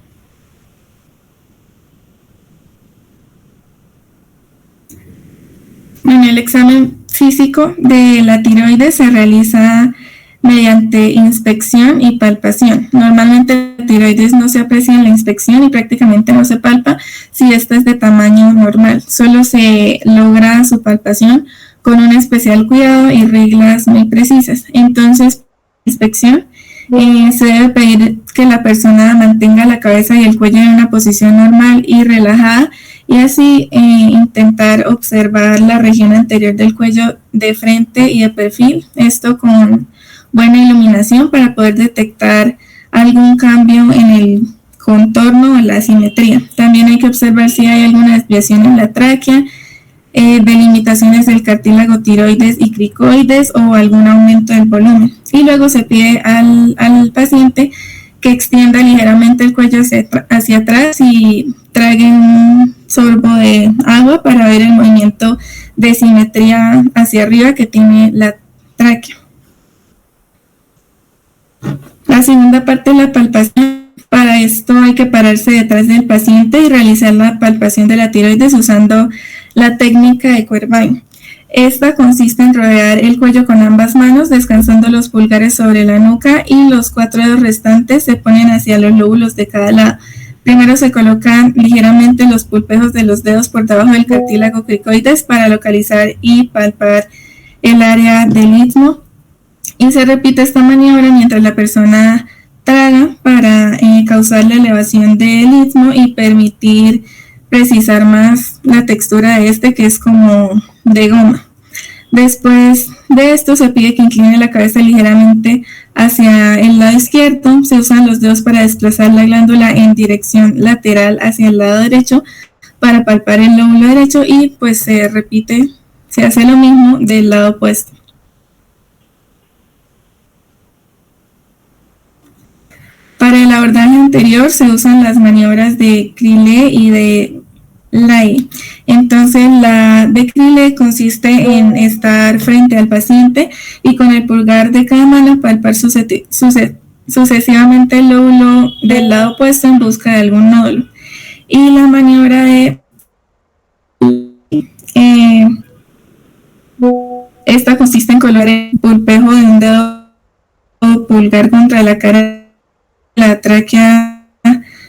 Bueno, el examen físico de la tiroides se realiza mediante inspección y palpación. Normalmente la tiroides no se aprecia en la inspección y prácticamente no se palpa si esta es de tamaño normal. Solo se logra su palpación con un especial cuidado y reglas muy precisas. Entonces, inspección se debe pedir que la persona mantenga la cabeza y el cuello en una posición normal y relajada, y así intentar observar la región anterior del cuello de frente y de perfil, esto con buena iluminación para poder detectar algún cambio en el contorno o la simetría. También hay que observar si hay alguna desviación en la tráquea, delimitaciones del cartílago tiroides y cricoides o algún aumento del volumen. Y luego se pide al paciente que extienda ligeramente el cuello hacia atrás y trague un sorbo de agua para ver el movimiento de simetría hacia arriba que tiene la tráquea. La segunda parte es la palpación. Para esto hay que pararse detrás del paciente y realizar la palpación de la tiroides usando la técnica de Quervain. Esta consiste en rodear el cuello con ambas manos, descansando los pulgares sobre la nuca y los 4 dedos restantes se ponen hacia los lóbulos de cada lado. Primero se colocan ligeramente los pulpejos de los dedos por debajo del cartílago cricoides para localizar y palpar el área del istmo. Y se repite esta maniobra mientras la persona traga para causar la elevación del istmo y permitir precisar más la textura de este, que es como de goma. Después de esto se pide que incline la cabeza ligeramente hacia el lado izquierdo. Se usan los dedos para desplazar la glándula en dirección lateral hacia el lado derecho para palpar el lóbulo derecho y pues se repite, se hace lo mismo del lado opuesto. Para el abordaje anterior se usan las maniobras de Crilley y de Lay. Entonces la de Crilley consiste en estar frente al paciente y con el pulgar de cada mano palpar sucesivamente el lóbulo del lado opuesto en busca de algún nódulo. Y la maniobra de esta consiste en colocar el pulpejo de un dedo pulgar contra la cara, la tráquea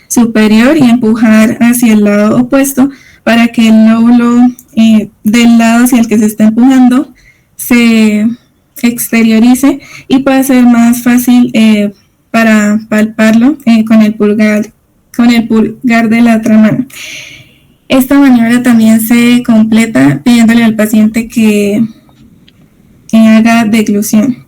superior y empujar hacia el lado opuesto para que el lóbulo del lado hacia el que se está empujando se exteriorice y pueda ser más fácil para palparlo con el pulgar de la otra mano. Esta maniobra también se completa pidiéndole al paciente que haga deglución.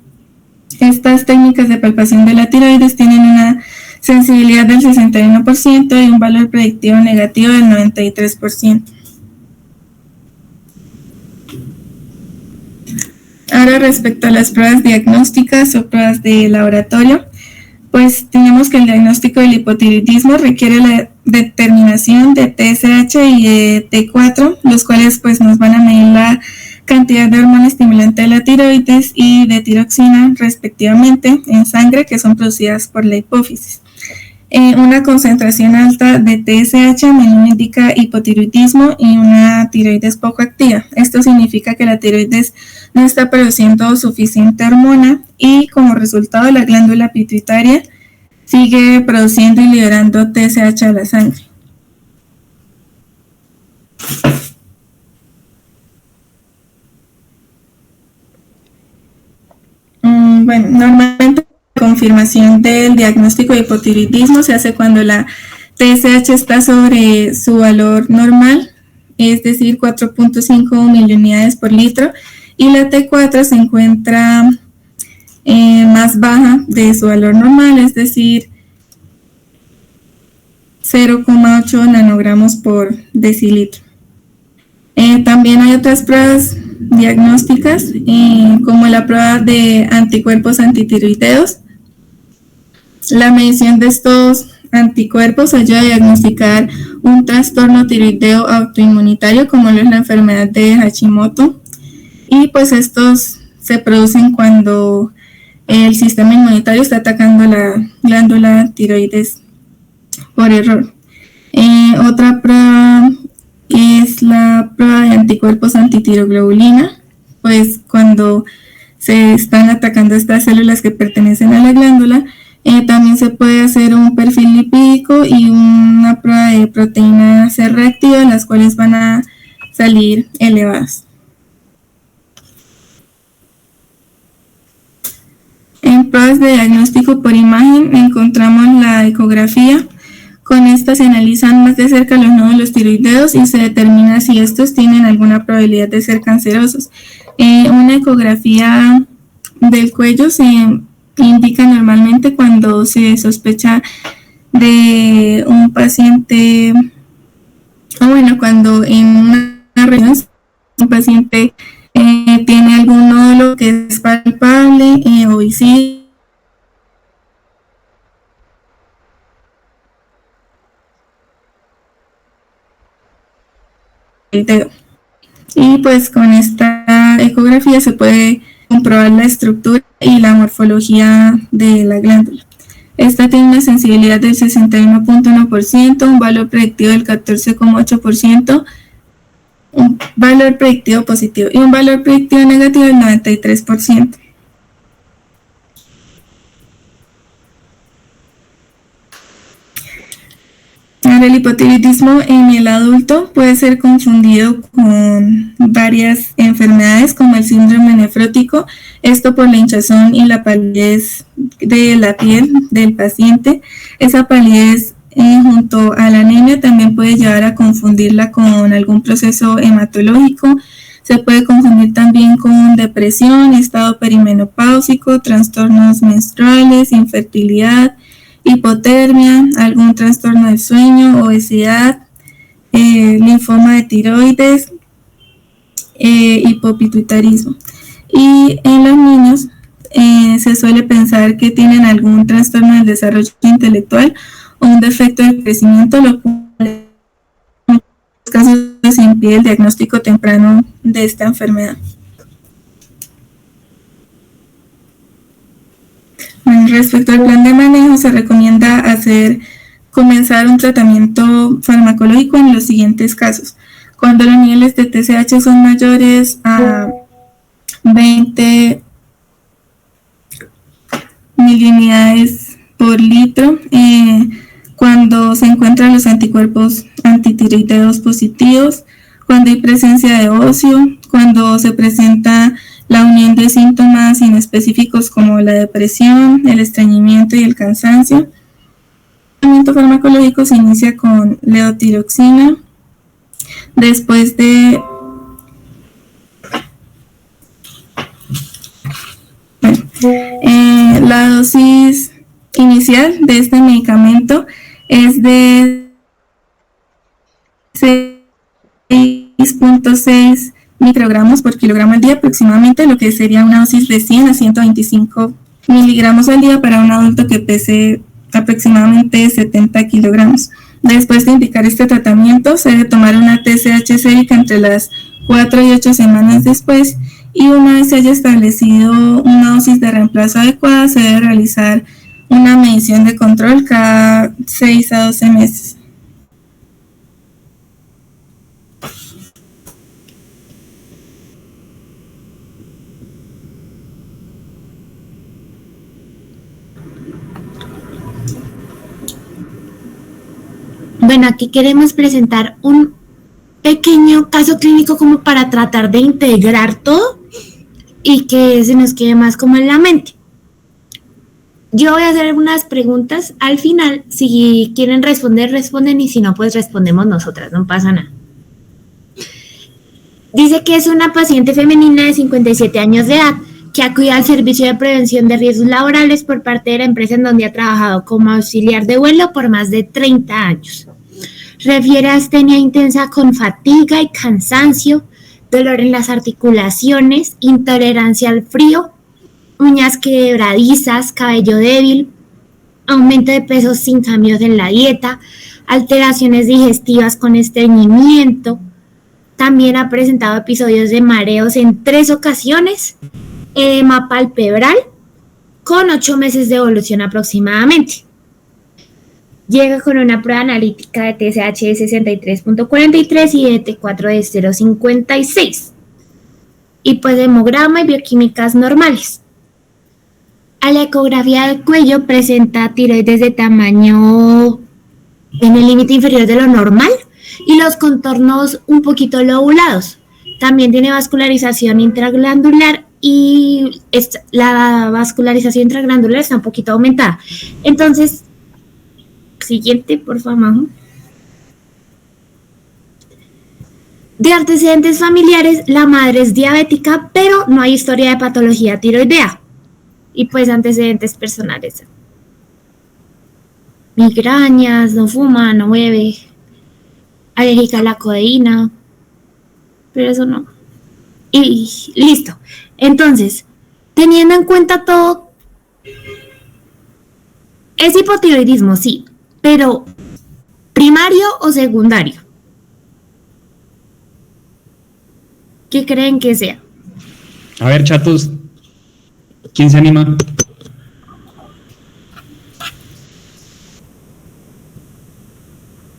Estas técnicas de palpación de la tiroides tienen una sensibilidad del 61% y un valor predictivo negativo del 93%. Ahora, respecto a las pruebas diagnósticas o pruebas de laboratorio, pues tenemos que el diagnóstico del hipotiroidismo requiere la determinación de TSH y de T4, los cuales pues nos van a medir la cantidad de hormona estimulante de la tiroides y de tiroxina respectivamente en sangre, que son producidas por la hipófisis. Una concentración alta de TSH a menudo indica hipotiroidismo y una tiroides poco activa. Esto significa que la tiroides no está produciendo suficiente hormona y como resultado la glándula pituitaria sigue produciendo y liberando TSH a la sangre. Bueno, normalmente la confirmación del diagnóstico de hipotiroidismo se hace cuando la TSH está sobre su valor normal, es decir, 4.5 miliunidades por litro, y la T4 se encuentra más baja de su valor normal, es decir, 0,8 nanogramos por decilitro. También hay otras pruebas diagnósticas, como la prueba de anticuerpos antitiroideos. La medición de estos anticuerpos ayuda a diagnosticar un trastorno tiroideo autoinmunitario, como lo es la enfermedad de Hashimoto, y pues estos se producen cuando el sistema inmunitario está atacando la glándula tiroides por error. Otra prueba es la prueba de anticuerpos antitiroglobulina, pues cuando se están atacando estas células que pertenecen a la glándula. También se puede hacer un perfil lipídico y una prueba de proteína C reactiva, las cuales van a salir elevadas. En pruebas de diagnóstico por imagen encontramos la ecografía. Con esta se analizan más de cerca los nódulos tiroideos y se determina si estos tienen alguna probabilidad de ser cancerosos. Una ecografía del cuello se indica normalmente cuando se sospecha de un paciente, cuando en una región un paciente tiene algún nódulo que es palpable o visible. Y pues con esta ecografía se puede comprobar la estructura y la morfología de la glándula. Esta tiene una sensibilidad del 61.1%, un valor predictivo del 14,8%, un valor predictivo positivo y un valor predictivo negativo del 93%. Ahora, el hipotiroidismo en el adulto puede ser confundido con varias enfermedades como el síndrome nefrótico, esto por la hinchazón y la palidez de la piel del paciente. Esa palidez junto a la anemia también puede llevar a confundirla con algún proceso hematológico. Se puede confundir también con depresión, estado perimenopáusico, trastornos menstruales, infertilidad, hipotermia, algún trastorno del sueño, obesidad, linfoma de tiroides, hipopituitarismo. Y en los niños se suele pensar que tienen algún trastorno del desarrollo intelectual o un defecto de crecimiento, lo cual en muchos casos se impide el diagnóstico temprano de esta enfermedad. Bueno, respecto al plan de manejo, se recomienda comenzar un tratamiento farmacológico en los siguientes casos. Cuando los niveles de TSH son mayores a 20 miliunidades por litro, cuando se encuentran los anticuerpos antitiroideos positivos, cuando hay presencia de ocio, cuando se presenta la unión de síntomas inespecíficos como la depresión, el estreñimiento y el cansancio. El tratamiento farmacológico se inicia con levotiroxina. Después de la dosis inicial de este medicamento es de 6.6 microgramos por kilogramo al día aproximadamente, lo que sería una dosis de 100 a 125 miligramos al día para un adulto que pese aproximadamente 70 kilogramos. Después de indicar este tratamiento, se debe tomar una TSH sérica entre las 4 y 8 semanas después, y una vez se haya establecido una dosis de reemplazo adecuada, se debe realizar una medición de control cada 6 a 12 meses. Bueno, aquí queremos presentar un pequeño caso clínico como para tratar de integrar todo y que se nos quede más como en la mente. Yo voy a hacer unas preguntas al final. Si quieren responder, responden, y si no, pues respondemos nosotras, no pasa nada. Dice que es una paciente femenina de 57 años de edad que acude al servicio de prevención de riesgos laborales por parte de la empresa en donde ha trabajado como auxiliar de vuelo por más de 30 años. Refiere a astenia intensa con fatiga y cansancio, dolor en las articulaciones, intolerancia al frío, uñas quebradizas, cabello débil, aumento de peso sin cambios en la dieta, alteraciones digestivas con estreñimiento. También ha presentado episodios de mareos en 3 ocasiones, edema palpebral, con 8 meses de evolución aproximadamente. Llega con una prueba analítica de TSH de 63.43 y de T4 de 0.56. Y pues hemograma y bioquímicas normales. A la ecografía del cuello presenta tiroides de tamaño en el límite inferior de lo normal y los contornos un poquito lobulados. También tiene vascularización intraglandular y la vascularización intraglandular está un poquito aumentada. Entonces, siguiente, por favor. De antecedentes familiares, la madre es diabética, pero no hay historia de patología tiroidea. Y pues antecedentes personales. Migrañas, no fuma, no bebe, alérgica a la codeína, pero eso no. Y listo. Entonces, teniendo en cuenta todo, es hipotiroidismo, sí, pero ¿primario o secundario? ¿Qué creen que sea? A ver, chatos, ¿quién se anima?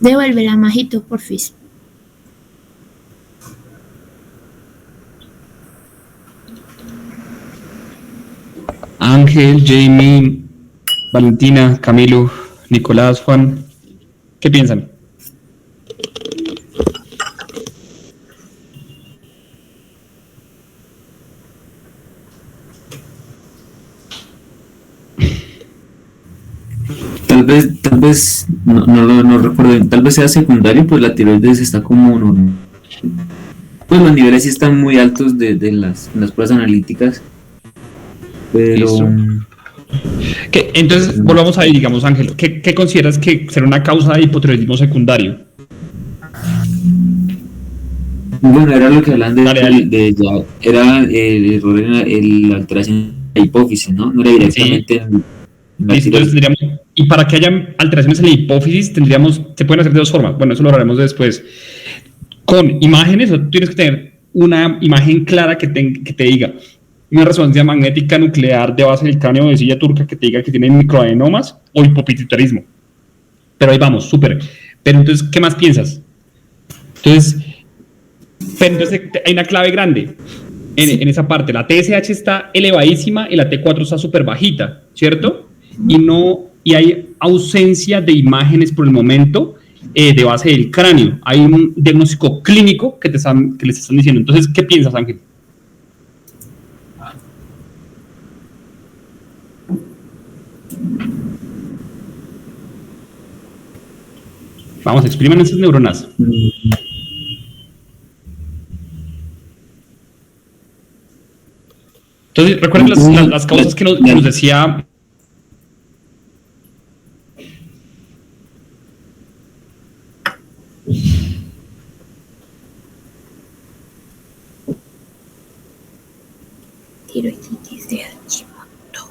Devuélvela, Majito, porfis. Ángel, Jamie, Valentina, Camilo, Nicolás, Juan, ¿qué piensan? vez no recuerdo, tal vez sea secundario, pues la tiroides está como, pues los niveles sí están muy altos de las pruebas analíticas, pero... Entonces, volvamos ahí, digamos, Ángel, ¿qué consideras que será una causa de hipotiroidismo secundario? Bueno, era lo que hablan Dale. era el error en la alteración de la hipófisis, ¿no? No era directamente Sí. en la Listo, entonces tiroides. y para que haya alteraciones en la hipófisis, se pueden hacer de dos formas. Bueno, eso lo haremos después. Con imágenes, o tú tienes que tener una imagen clara que te diga una resonancia magnética nuclear de base del cráneo de silla turca que te diga que tiene microadenomas o hipopituitarismo. Pero ahí vamos, súper. Pero entonces, ¿qué más piensas? Entonces hay una clave grande en esa parte. La TSH está elevadísima y la T4 está súper bajita, ¿cierto? Y hay ausencia de imágenes por el momento de base del cráneo. Hay un diagnóstico clínico que les están diciendo. Entonces, ¿qué piensas, Ángel? Vamos, expriman esas neuronas. Entonces, recuerden las causas que nos decía... Tiroiditis de Hashimoto.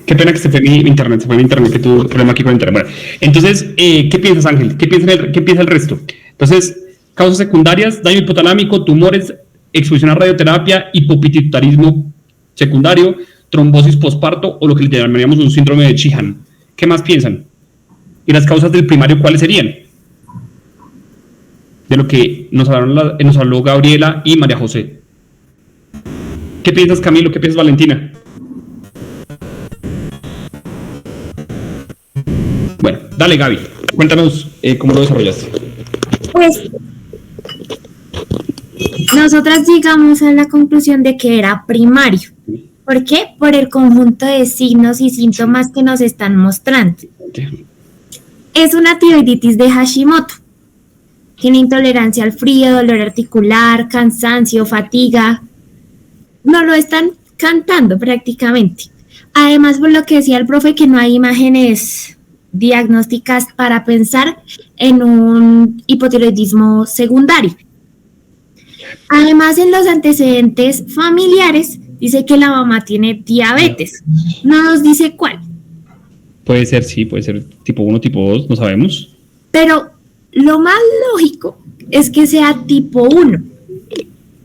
Qué pena que se fue mi internet, que tuvo problema aquí con internet. Bueno, entonces, ¿qué piensas, Ángel? ¿Qué piensa el resto? Entonces, causas secundarias, daño hipotalámico, tumores, exposición a radioterapia, hipopituitarismo secundario, trombosis posparto o lo que le llamaríamos un síndrome de Sheehan. ¿Qué más piensan? ¿Y las causas del primario cuáles serían? De lo que nos habló Gabriela y María José. ¿Qué piensas, Camilo? ¿Qué piensas, Valentina? Bueno, dale, Gaby, cuéntanos cómo lo desarrollaste. Pues nosotras llegamos a la conclusión de que era primario. ¿Por qué? Por el conjunto de signos y síntomas que nos están mostrando. Es una tiroiditis de Hashimoto. Tiene intolerancia al frío, dolor articular, cansancio, fatiga. No lo están cantando prácticamente. Además, por lo que decía el profe, que no hay imágenes diagnósticas para pensar en un hipotiroidismo secundario. Además, en los antecedentes familiares, dice que la mamá tiene diabetes. No nos dice cuál. Puede ser, sí, puede ser tipo 1, tipo 2, no sabemos. Pero lo más lógico es que sea tipo 1.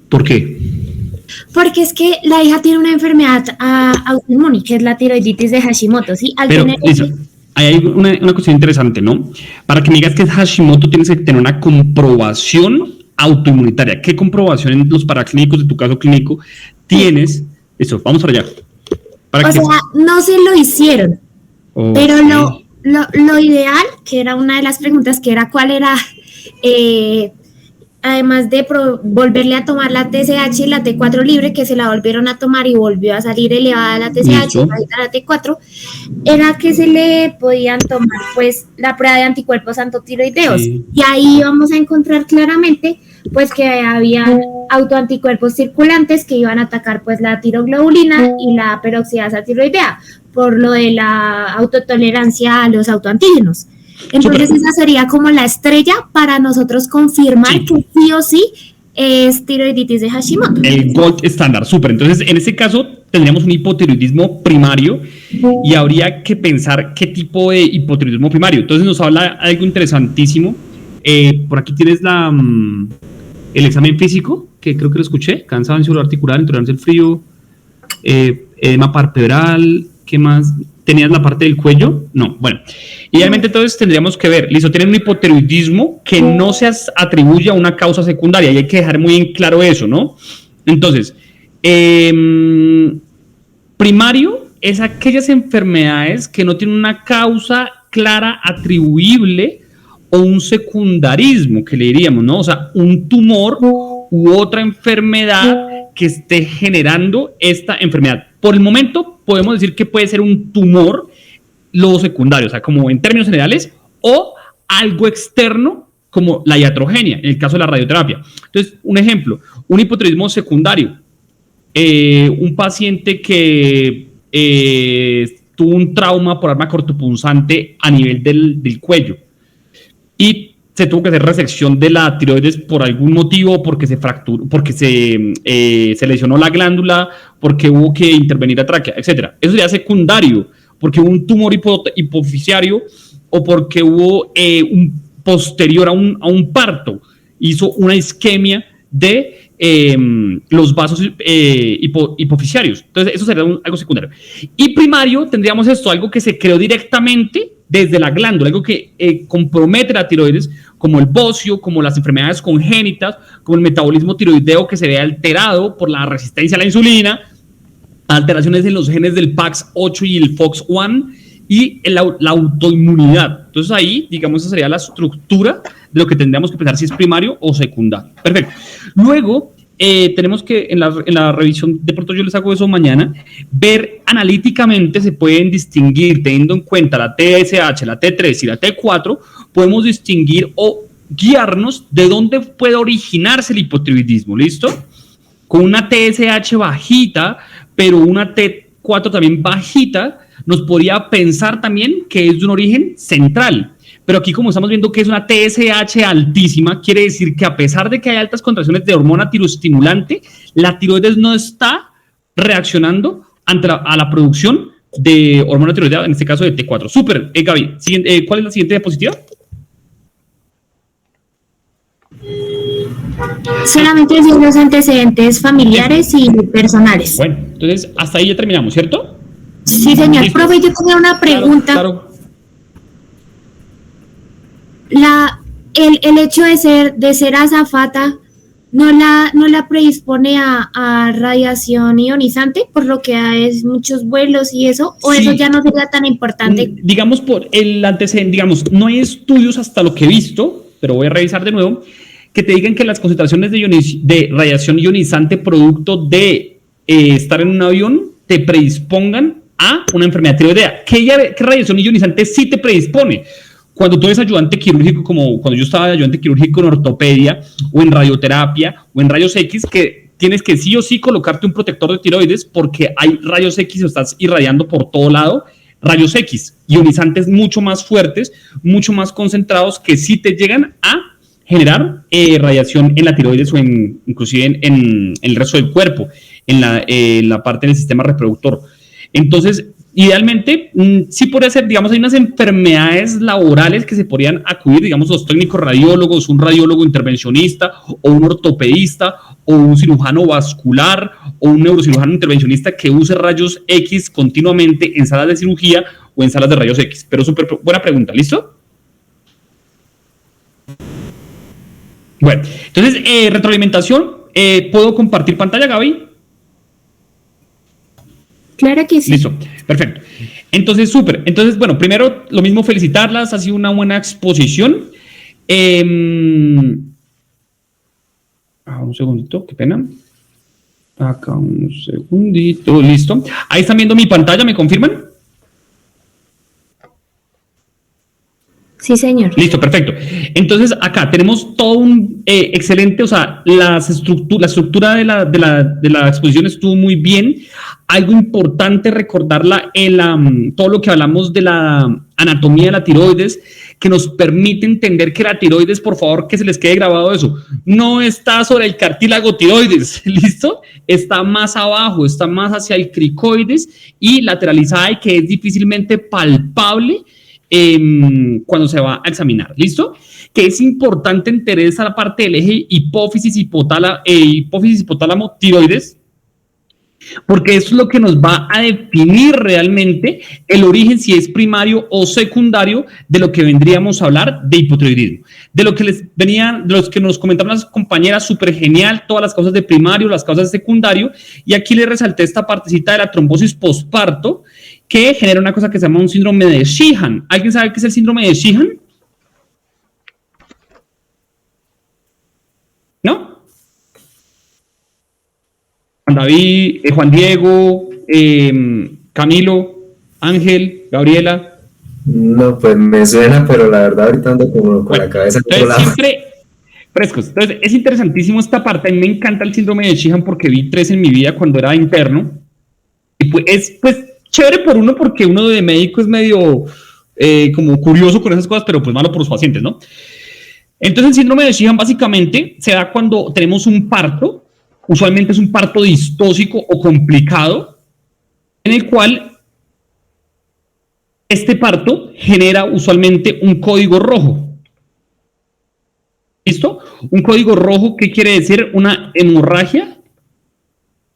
¿Por qué? Porque es que la hija tiene una enfermedad autoinmune, que es la tiroiditis de Hashimoto, ¿sí? Pero eso, hay una cuestión interesante, ¿no? Para que me digas que es Hashimoto tienes que tener una comprobación autoinmunitaria. ¿Qué comprobación en los paraclínicos de tu caso clínico tienes? Eso, vamos para allá. O sea, no se lo hicieron, pero lo ideal, que era una de las preguntas, que era cuál era, además de volverle a tomar la TSH y la T4 libre, que se la volvieron a tomar y volvió a salir elevada la TSH y la T4, era que se le podían tomar pues la prueba de anticuerpos antotiroideos. Sí. Y ahí vamos a encontrar claramente pues que había autoanticuerpos circulantes que iban a atacar pues la tiroglobulina y la peroxidasa tiroidea, por lo de la autotolerancia a los autoantígenos. Entonces esa sería como la estrella para nosotros confirmar que sí o sí es tiroiditis de Hashimoto. El gold estándar, súper. Entonces en ese caso tendríamos un hipotiroidismo primario y habría que pensar qué tipo de hipotiroidismo primario. Entonces nos habla algo interesantísimo. Por aquí tienes el examen físico, que creo que lo escuché: cansancio articular, intolerancia al frío, edema palpebral. ¿Qué más? ¿Tenías la parte del cuello? No, bueno. Idealmente entonces tendríamos que ver, listo, tienen un hipotiroidismo que no se atribuye a una causa secundaria y hay que dejar muy en claro eso, ¿no? Entonces, primario es aquellas enfermedades que no tienen una causa clara atribuible o un secundarismo, que le diríamos, ¿no? O sea, un tumor u otra enfermedad que esté generando esta enfermedad. Por el momento podemos decir que puede ser un tumor lo secundario, o sea, como en términos generales, o algo externo como la iatrogenia, en el caso de la radioterapia. Entonces, un ejemplo, un hipotiroidismo secundario, un paciente que tuvo un trauma por arma cortopunzante a nivel del cuello y se tuvo que hacer resección de la tiroides por algún motivo, porque se fracturó, porque se lesionó la glándula, porque hubo que intervenir la tráquea, etc. Eso sería secundario, porque hubo un tumor hipofisiario o porque hubo un posterior a un parto, hizo una isquemia de los vasos hipofisiarios. Entonces, eso sería algo secundario. Y primario, tendríamos esto, algo que se creó directamente desde la glándula, algo que compromete la tiroides, como el bocio, como las enfermedades congénitas, como el metabolismo tiroideo que se ve alterado por la resistencia a la insulina, alteraciones en los genes del PAX8 y el FOX1 y la autoinmunidad. Entonces ahí, digamos, esa sería la estructura de lo que tendríamos que pensar si es primario o secundario. Perfecto. Luego, tenemos que en la revisión, de pronto yo les hago eso mañana, ver analíticamente se pueden distinguir, teniendo en cuenta la TSH, la T3 y la T4, podemos distinguir o guiarnos de dónde puede originarse el hipotiroidismo, ¿listo? Con una TSH bajita, pero una T4 también bajita, nos podría pensar también que es de un origen central. Pero aquí, como estamos viendo que es una TSH altísima, quiere decir que a pesar de que hay altas contracciones de hormona tiroestimulante, la tiroides no está reaccionando a la producción de hormona tiroidea, en este caso de T4. Súper, Gaby. ¿Cuál es la siguiente diapositiva? Solamente decir los antecedentes familiares y personales. Bueno, entonces hasta ahí ya terminamos, ¿cierto? Sí, señor. ¿Listo? Profe, yo tenía una pregunta. Claro. El hecho de ser azafata no la predispone a radiación ionizante, por lo que hay muchos vuelos y eso, o sí. Eso ya no sería tan importante. Digamos, por el antecedente, digamos, no hay estudios hasta lo que he visto, pero voy a revisar de nuevo, que te digan que las concentraciones de radiación ionizante producto de estar en un avión te predispongan a una enfermedad tiroidea. ¿Qué radiación ionizante sí te predispone? Cuando tú eres ayudante quirúrgico, como cuando yo estaba de ayudante quirúrgico en ortopedia o en radioterapia o en rayos X, que tienes que sí o sí colocarte un protector de tiroides porque hay rayos X o estás irradiando por todo lado, rayos X, ionizantes mucho más fuertes, mucho más concentrados que sí te llegan a generar radiación en la tiroides o inclusive en el resto del cuerpo, en la parte del sistema reproductor. Entonces, idealmente, sí podría ser, digamos, hay unas enfermedades laborales que se podrían acudir, digamos, los técnicos radiólogos, un radiólogo intervencionista o un ortopedista o un cirujano vascular o un neurocirujano intervencionista que use rayos X continuamente en salas de cirugía o en salas de rayos X. Pero súper buena pregunta, ¿listo? Bueno, entonces, retroalimentación, ¿puedo compartir pantalla, Gaby? Claro que sí. Listo, perfecto. Entonces, súper. Entonces, bueno, primero, lo mismo, felicitarlas, ha sido una buena exposición. Un segundito, qué pena. Acá un segundito, listo. Ahí están viendo mi pantalla, ¿me confirman? Sí, señor. Listo, perfecto. Entonces, acá tenemos todo un excelente, o sea, la estructura de la exposición estuvo muy bien. Algo importante recordarla en todo lo que hablamos de la anatomía de la tiroides, que nos permite entender que la tiroides, por favor, que se les quede grabado eso, no está sobre el cartílago tiroides, ¿listo? Está más abajo, está más hacia el cricoides y lateralizada y que es difícilmente palpable cuando se va a examinar, ¿listo? Que es importante entender esa parte del eje hipófisis hipotálamo tiroides, Porque eso es lo que nos va a definir realmente el origen, si es primario o secundario, de lo que vendríamos a hablar de hipotiroidismo. De lo que de los que nos comentaron las compañeras, súper genial, todas las causas de primario, las causas de secundario, y aquí les resalté esta partecita de la trombosis posparto, que genera una cosa que se llama un síndrome de Sheehan. ¿Alguien sabe qué es el síndrome de Sheehan? ¿No? Juan David, Juan Diego, Camilo, Ángel, Gabriela. No, pues me suena, pero la verdad ahorita ando como con la cabeza en otro lado. Siempre frescos. Entonces, es interesantísimo esta parte. A mí me encanta el síndrome de Sheehan porque vi 3 en mi vida cuando era interno. Y pues es chévere por uno porque uno de médico es medio como curioso con esas cosas, pero pues malo por los pacientes, ¿no? Entonces, el síndrome de Sheehan básicamente se da cuando tenemos un parto. Usualmente es un parto distóxico o complicado, en el cual este parto genera usualmente un código rojo. ¿Listo? Un código rojo, ¿qué quiere decir? Una hemorragia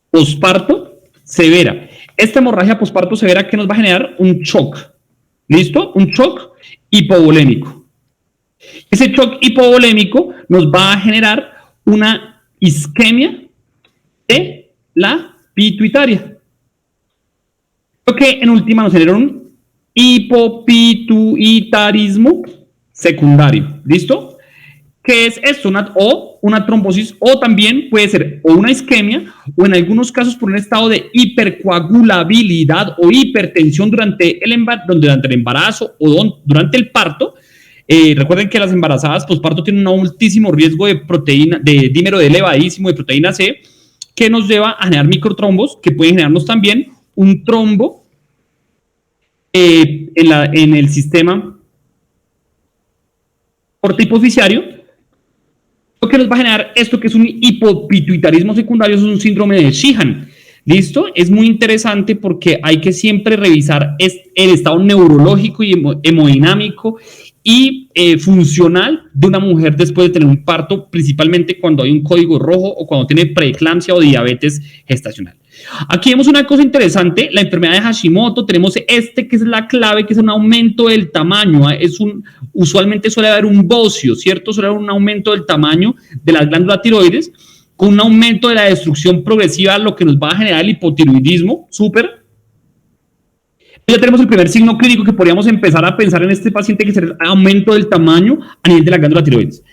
posparto severa. Esta hemorragia posparto severa, ¿qué nos va a generar? Un shock. ¿Listo? Un shock hipovolémico. Ese shock hipovolémico nos va a generar una isquemia de la pituitaria. Lo que en última nos genera un hipopituitarismo secundario. ¿Listo? ¿Qué es esto? Una trombosis, o también puede ser o una isquemia, o en algunos casos por un estado de hipercoagulabilidad o hipertensión durante el embarazo o durante el parto. Recuerden que las embarazadas posparto tienen un altísimo riesgo de proteína, de dímero de elevadísimo de proteína C, que nos lleva a generar microtrombos, que pueden generarnos también un trombo en el sistema porta-hipoficiario. Lo que nos va a generar esto, que es un hipopituitarismo secundario, es un síndrome de Sheehan. ¿Listo? Es muy interesante porque hay que siempre revisar el estado neurológico y hemodinámico y funcional de una mujer después de tener un parto, principalmente cuando hay un código rojo o cuando tiene preeclampsia o diabetes gestacional. Aquí vemos una cosa interesante, la enfermedad de Hashimoto. Tenemos que es la clave, que es un aumento del tamaño. Usualmente suele haber un bocio, ¿cierto? Suele haber un aumento del tamaño de las glándulas tiroides, con un aumento de la destrucción progresiva, lo que nos va a generar el hipotiroidismo. Súper. Ya tenemos el primer signo clínico que podríamos empezar a pensar en este paciente, que es el aumento del tamaño a nivel de la glándula tiroides.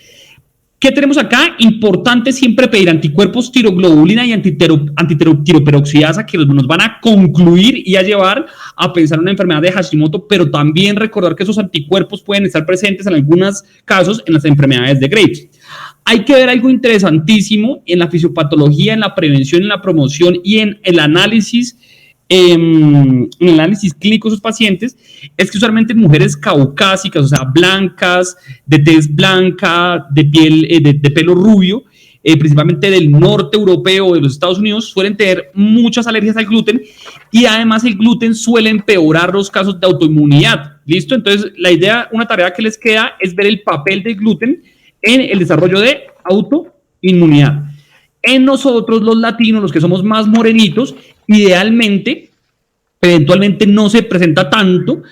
¿Qué tenemos acá? Importante siempre pedir anticuerpos tiroglobulina y antitiroperoxidasa, que nos van a concluir y a llevar a pensar en una enfermedad de Hashimoto, pero también recordar que esos anticuerpos pueden estar presentes en algunos casos en las enfermedades de Graves. Hay que ver algo interesantísimo en la fisiopatología, en la prevención, en la promoción y en el análisis clínico de sus pacientes, es que usualmente mujeres caucásicas, o sea, blancas, de tez blanca, de piel, de pelo rubio, principalmente del norte europeo o de los Estados Unidos, suelen tener muchas alergias al gluten, y además el gluten suele empeorar los casos de autoinmunidad. ¿Listo? Entonces, la idea, una tarea que les queda es ver el papel del gluten en el desarrollo de autoinmunidad. En nosotros los latinos, los que somos más morenitos, idealmente, eventualmente no se presenta tanto,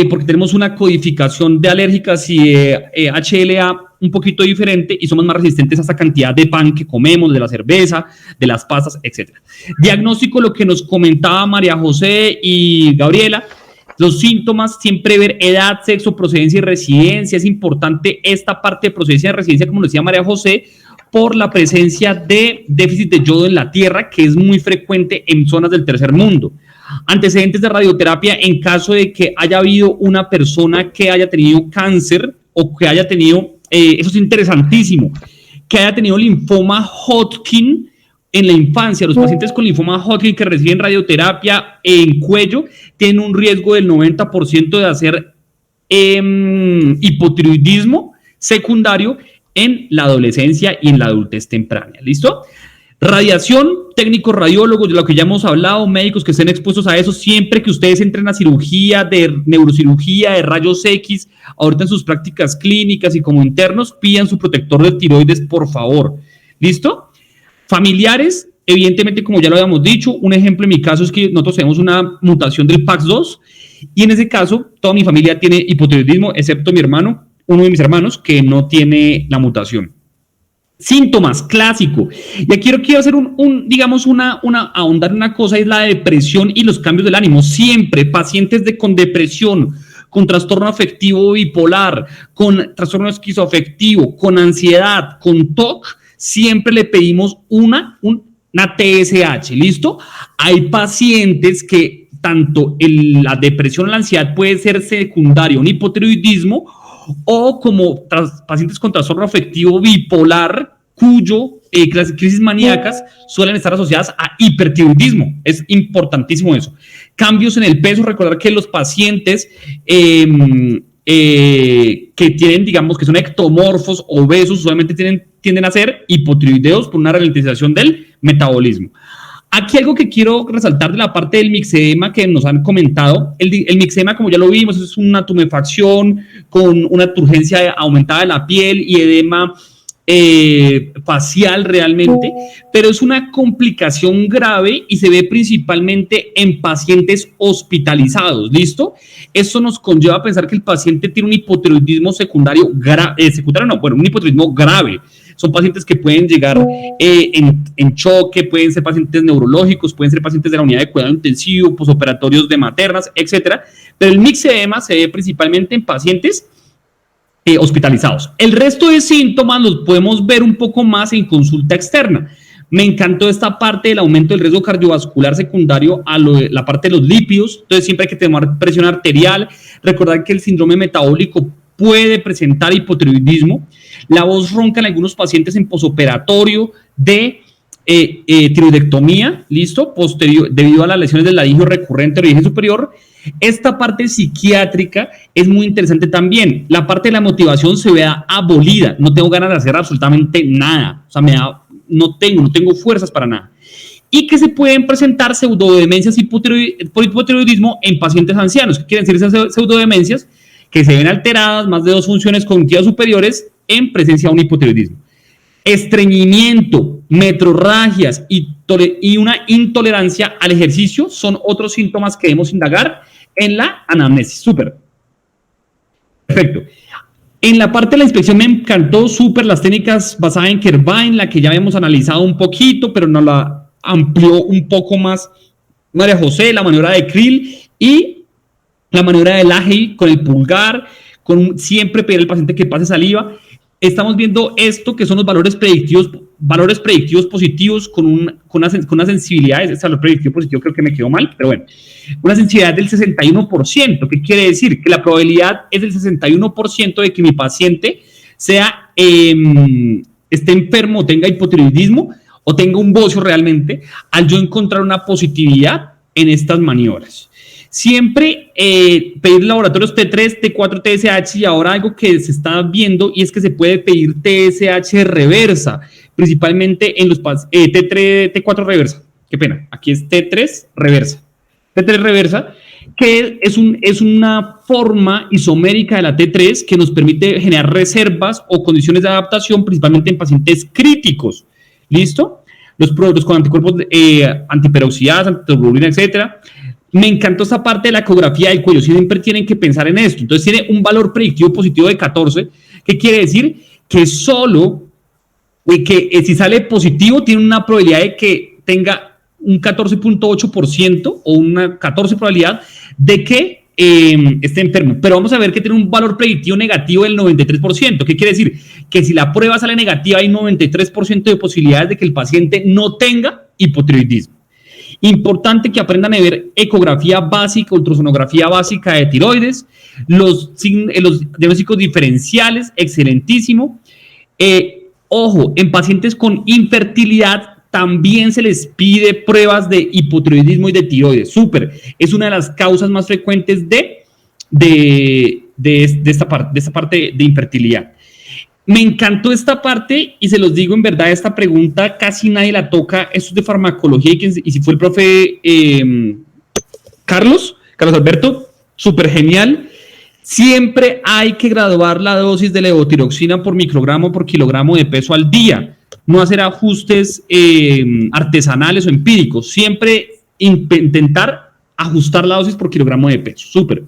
porque tenemos una codificación de alérgicas y HLA un poquito diferente, y somos más resistentes a esta cantidad de pan que comemos, de la cerveza, de las pastas, etc. Diagnóstico, lo que nos comentaba María José y Gabriela. Los síntomas, siempre ver edad, sexo, procedencia y residencia. Es importante esta parte de procedencia y residencia, como decía María José, por la presencia de déficit de yodo en la tierra, que es muy frecuente en zonas del tercer mundo. Antecedentes de radioterapia en caso de que haya habido una persona que haya tenido cáncer o que haya tenido, eso es interesantísimo, que haya tenido linfoma Hodgkin en la infancia. Los pacientes con linfoma Hodgkin que reciben radioterapia en cuello tienen un riesgo del 90% de hacer hipotiroidismo secundario en la adolescencia y en la adultez temprana. ¿Listo? Radiación, técnicos radiólogos, de lo que ya hemos hablado, médicos que estén expuestos a eso, siempre que ustedes entren a cirugía, de neurocirugía, de rayos X, ahorita en sus prácticas clínicas y como internos, pidan su protector de tiroides, por favor. ¿Listo? Familiares, evidentemente, como ya lo habíamos dicho, un ejemplo en mi caso es que nosotros tenemos una mutación del PAX2 y en ese caso toda mi familia tiene hipotiroidismo, excepto mi hermano, uno de mis hermanos, que no tiene la mutación. Síntomas, clásico. Y aquí quiero hacer ahondar en una cosa, es la depresión y los cambios del ánimo. Siempre pacientes con depresión, con trastorno afectivo bipolar, con trastorno esquizoafectivo, con ansiedad, con TOC, siempre le pedimos una TSH, ¿listo? Hay pacientes que tanto la depresión o la ansiedad puede ser secundaria, un hipotiroidismo, o como pacientes con trastorno afectivo bipolar, cuyo crisis maníacas suelen estar asociadas a hipertiroidismo. Es importantísimo eso. Cambios en el peso, recordar que los pacientes que tienen, digamos, que son ectomorfos, obesos, usualmente tienden a ser hipotiroideos por una ralentización del metabolismo. Aquí algo que quiero resaltar de la parte del mixedema que nos han comentado. El mixedema, como ya lo vimos, es una tumefacción con una turgencia aumentada de la piel y edema facial realmente, pero es una complicación grave y se ve principalmente en pacientes hospitalizados, ¿listo? Esto nos conlleva a pensar que el paciente tiene un hipotiroidismo un hipotiroidismo grave. Son pacientes que pueden llegar en choque, pueden ser pacientes neurológicos, pueden ser pacientes de la unidad de cuidado intensivo, posoperatorios de maternas, etcétera. Pero el mixedema se ve principalmente en pacientes hospitalizados. El resto de síntomas los podemos ver un poco más en consulta externa. Me encantó esta parte del aumento del riesgo cardiovascular secundario a la parte de los lípidos. Entonces siempre hay que tomar presión arterial. Recordar que el síndrome metabólico puede presentar hipotiroidismo. La voz ronca en algunos pacientes en posoperatorio de tiroidectomía, ¿listo? Posterior, debido a las lesiones del ladillo recurrente de origen superior. Esta parte psiquiátrica es muy interesante también. La parte de la motivación se vea abolida. No tengo ganas de hacer absolutamente nada. O sea, no tengo fuerzas para nada. Y que se pueden presentar pseudodemencias por hipotiroidismo en pacientes ancianos. ¿Qué quieren decir esas pseudodemencias? Que se ven alteradas más de 2 funciones cognitivas superiores en presencia de un hipotiroidismo. Estreñimiento, metrorragias y una intolerancia al ejercicio son otros síntomas que debemos indagar en la anamnesis. Súper. Perfecto. En la parte de la inspección me encantó súper las técnicas basadas en Kervine, la que ya habíamos analizado un poquito, pero nos la amplió un poco más María José, la maniobra de Krill y la maniobra del Laje con el pulgar, siempre pedir al paciente que pase saliva. Estamos viendo esto que son los valores predictivos positivos con una sensibilidad, ese valor predictivo positivo creo que me quedó mal, pero bueno, una sensibilidad del 61%. ¿Qué quiere decir? Que la probabilidad es del 61% de que mi paciente esté enfermo, tenga hipotiroidismo o tenga un bocio realmente, al yo encontrar una positividad en estas maniobras. Siempre pedir laboratorios T3, T4, TSH y ahora algo que se está viendo y es que se puede pedir TSH reversa, principalmente en los T4 reversa. Qué pena, aquí es T3 reversa. T3 reversa, que es una forma isomérica de la T3 que nos permite generar reservas o condiciones de adaptación, principalmente en pacientes críticos. ¿Listo? Los productos con anticuerpos antiperoxidados, antiglobulina, etcétera. Me encantó esta parte de la ecografía del cuello. Siempre tienen que pensar en esto. Entonces tiene un valor predictivo positivo de 14. ¿Qué quiere decir? Que si sale positivo tiene una probabilidad de que tenga un 14.8% o una 14 probabilidad de que esté enfermo. Pero vamos a ver que tiene un valor predictivo negativo del 93%. ¿Qué quiere decir? Que si la prueba sale negativa hay 93% de posibilidades de que el paciente no tenga hipotiroidismo. Importante que aprendan a ver ecografía básica, ultrasonografía básica de tiroides, los diagnósticos diferenciales, excelentísimo. Ojo, en pacientes con infertilidad también se les pide pruebas de hipotiroidismo y de tiroides. Súper, es una de las causas más frecuentes de esta parte de infertilidad. Me encantó esta parte y se los digo en verdad, esta pregunta casi nadie la toca. Esto es de farmacología y si fue el profe Carlos Alberto, súper genial. Siempre hay que graduar la dosis de levotiroxina por microgramo por kilogramo de peso al día. no hacer ajustes artesanales o empíricos, siempre intentar ajustar la dosis por kilogramo de peso. Súper.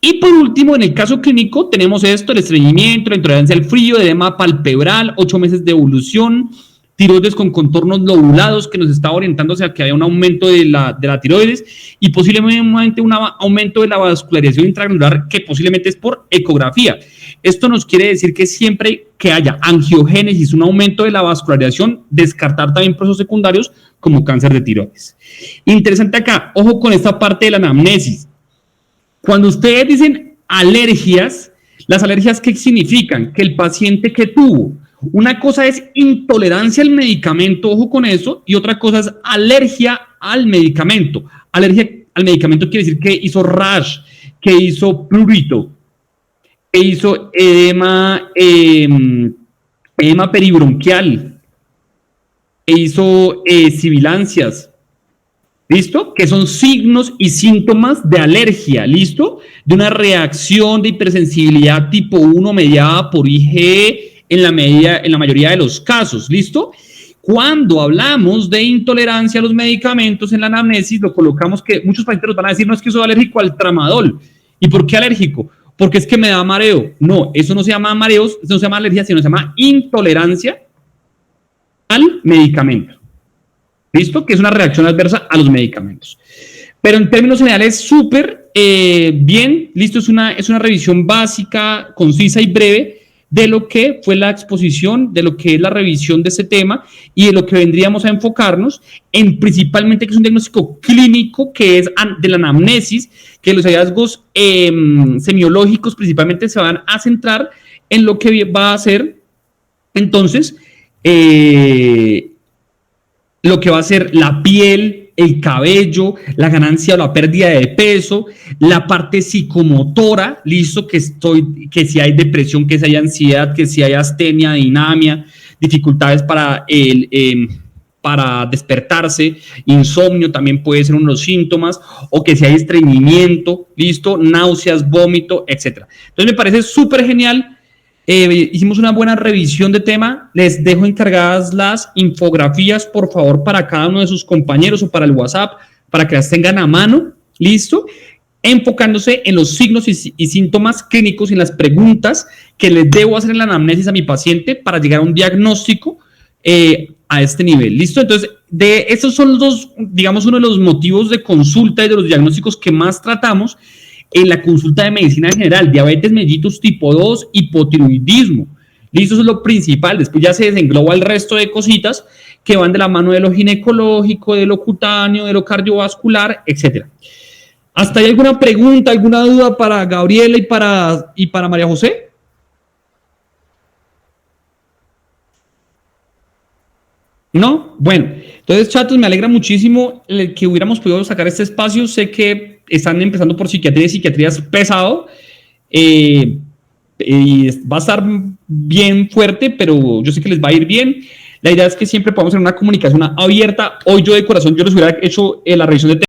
Y por último, en el caso clínico, tenemos esto: el estreñimiento, la intolerancia al frío, edema palpebral, 8 meses de evolución, tiroides con contornos lobulados que nos está orientando hacia que haya un aumento de la tiroides y posiblemente un aumento de la vascularización intragranular, que posiblemente es por ecografía. Esto nos quiere decir que siempre que haya angiogénesis, un aumento de la vascularización, descartar también procesos secundarios como cáncer de tiroides. Interesante acá, ojo con esta parte de la anamnesis. Cuando ustedes dicen alergias, ¿las alergias qué significan? Que el paciente que tuvo, una cosa es intolerancia al medicamento, ojo con eso, y otra cosa es alergia al medicamento. Alergia al medicamento quiere decir que hizo rash, que hizo prurito, que hizo edema peribronquial, que hizo sibilancias. ¿Listo? Que son signos y síntomas de alergia, ¿listo? De una reacción de hipersensibilidad tipo 1 mediada por IgE en la mayoría de los casos, ¿listo? Cuando hablamos de intolerancia a los medicamentos en la anamnesis, lo colocamos que muchos pacientes nos van a decir: no, es que soy alérgico al tramadol. ¿Y por qué alérgico? Porque es que me da mareo. No, eso no se llama mareos, eso no se llama alergia, sino se llama intolerancia al medicamento. ¿Listo? Que es una reacción adversa a los medicamentos. Pero en términos generales, súper bien. Listo, es una revisión básica, concisa y breve de lo que fue la exposición, de lo que es la revisión de este tema y de lo que vendríamos a enfocarnos en, principalmente, que es un diagnóstico clínico, que es de la anamnesis, que los hallazgos semiológicos principalmente se van a centrar en lo que va a ser, entonces, lo que va a ser la piel, el cabello, la ganancia o la pérdida de peso, la parte psicomotora, listo, que si hay depresión, que si hay ansiedad, que si hay astenia, dinamia, dificultades para despertarse, insomnio también puede ser uno de los síntomas, o que si hay estreñimiento, listo, náuseas, vómito, etc. Entonces me parece súper genial. Hicimos una buena revisión de tema. Les dejo encargadas las infografías, por favor, para cada uno de sus compañeros o para el WhatsApp, para que las tengan a mano, listo, enfocándose en los signos y síntomas clínicos y en las preguntas que les debo hacer en la anamnesis a mi paciente para llegar a un diagnóstico a este nivel, listo. Entonces, estos son los digamos, uno de los motivos de consulta y de los diagnósticos que más tratamos en la consulta de medicina general: diabetes mellitus tipo 2, hipotiroidismo. Listo, eso es lo principal. Después ya se desengloba el resto de cositas que van de la mano de lo ginecológico, de lo cutáneo, de lo cardiovascular, etc. ¿Hasta ahí alguna pregunta, alguna duda para Gabriela y para María José? ¿No? Bueno, entonces, chatos, me alegra muchísimo que hubiéramos podido sacar este espacio. Sé que están empezando por psiquiatría y psiquiatría es pesado, y va a estar bien fuerte, pero yo sé que les va a ir bien. La idea es que siempre podamos tener una comunicación abierta. Hoy yo de corazón, yo les hubiera hecho la revisión de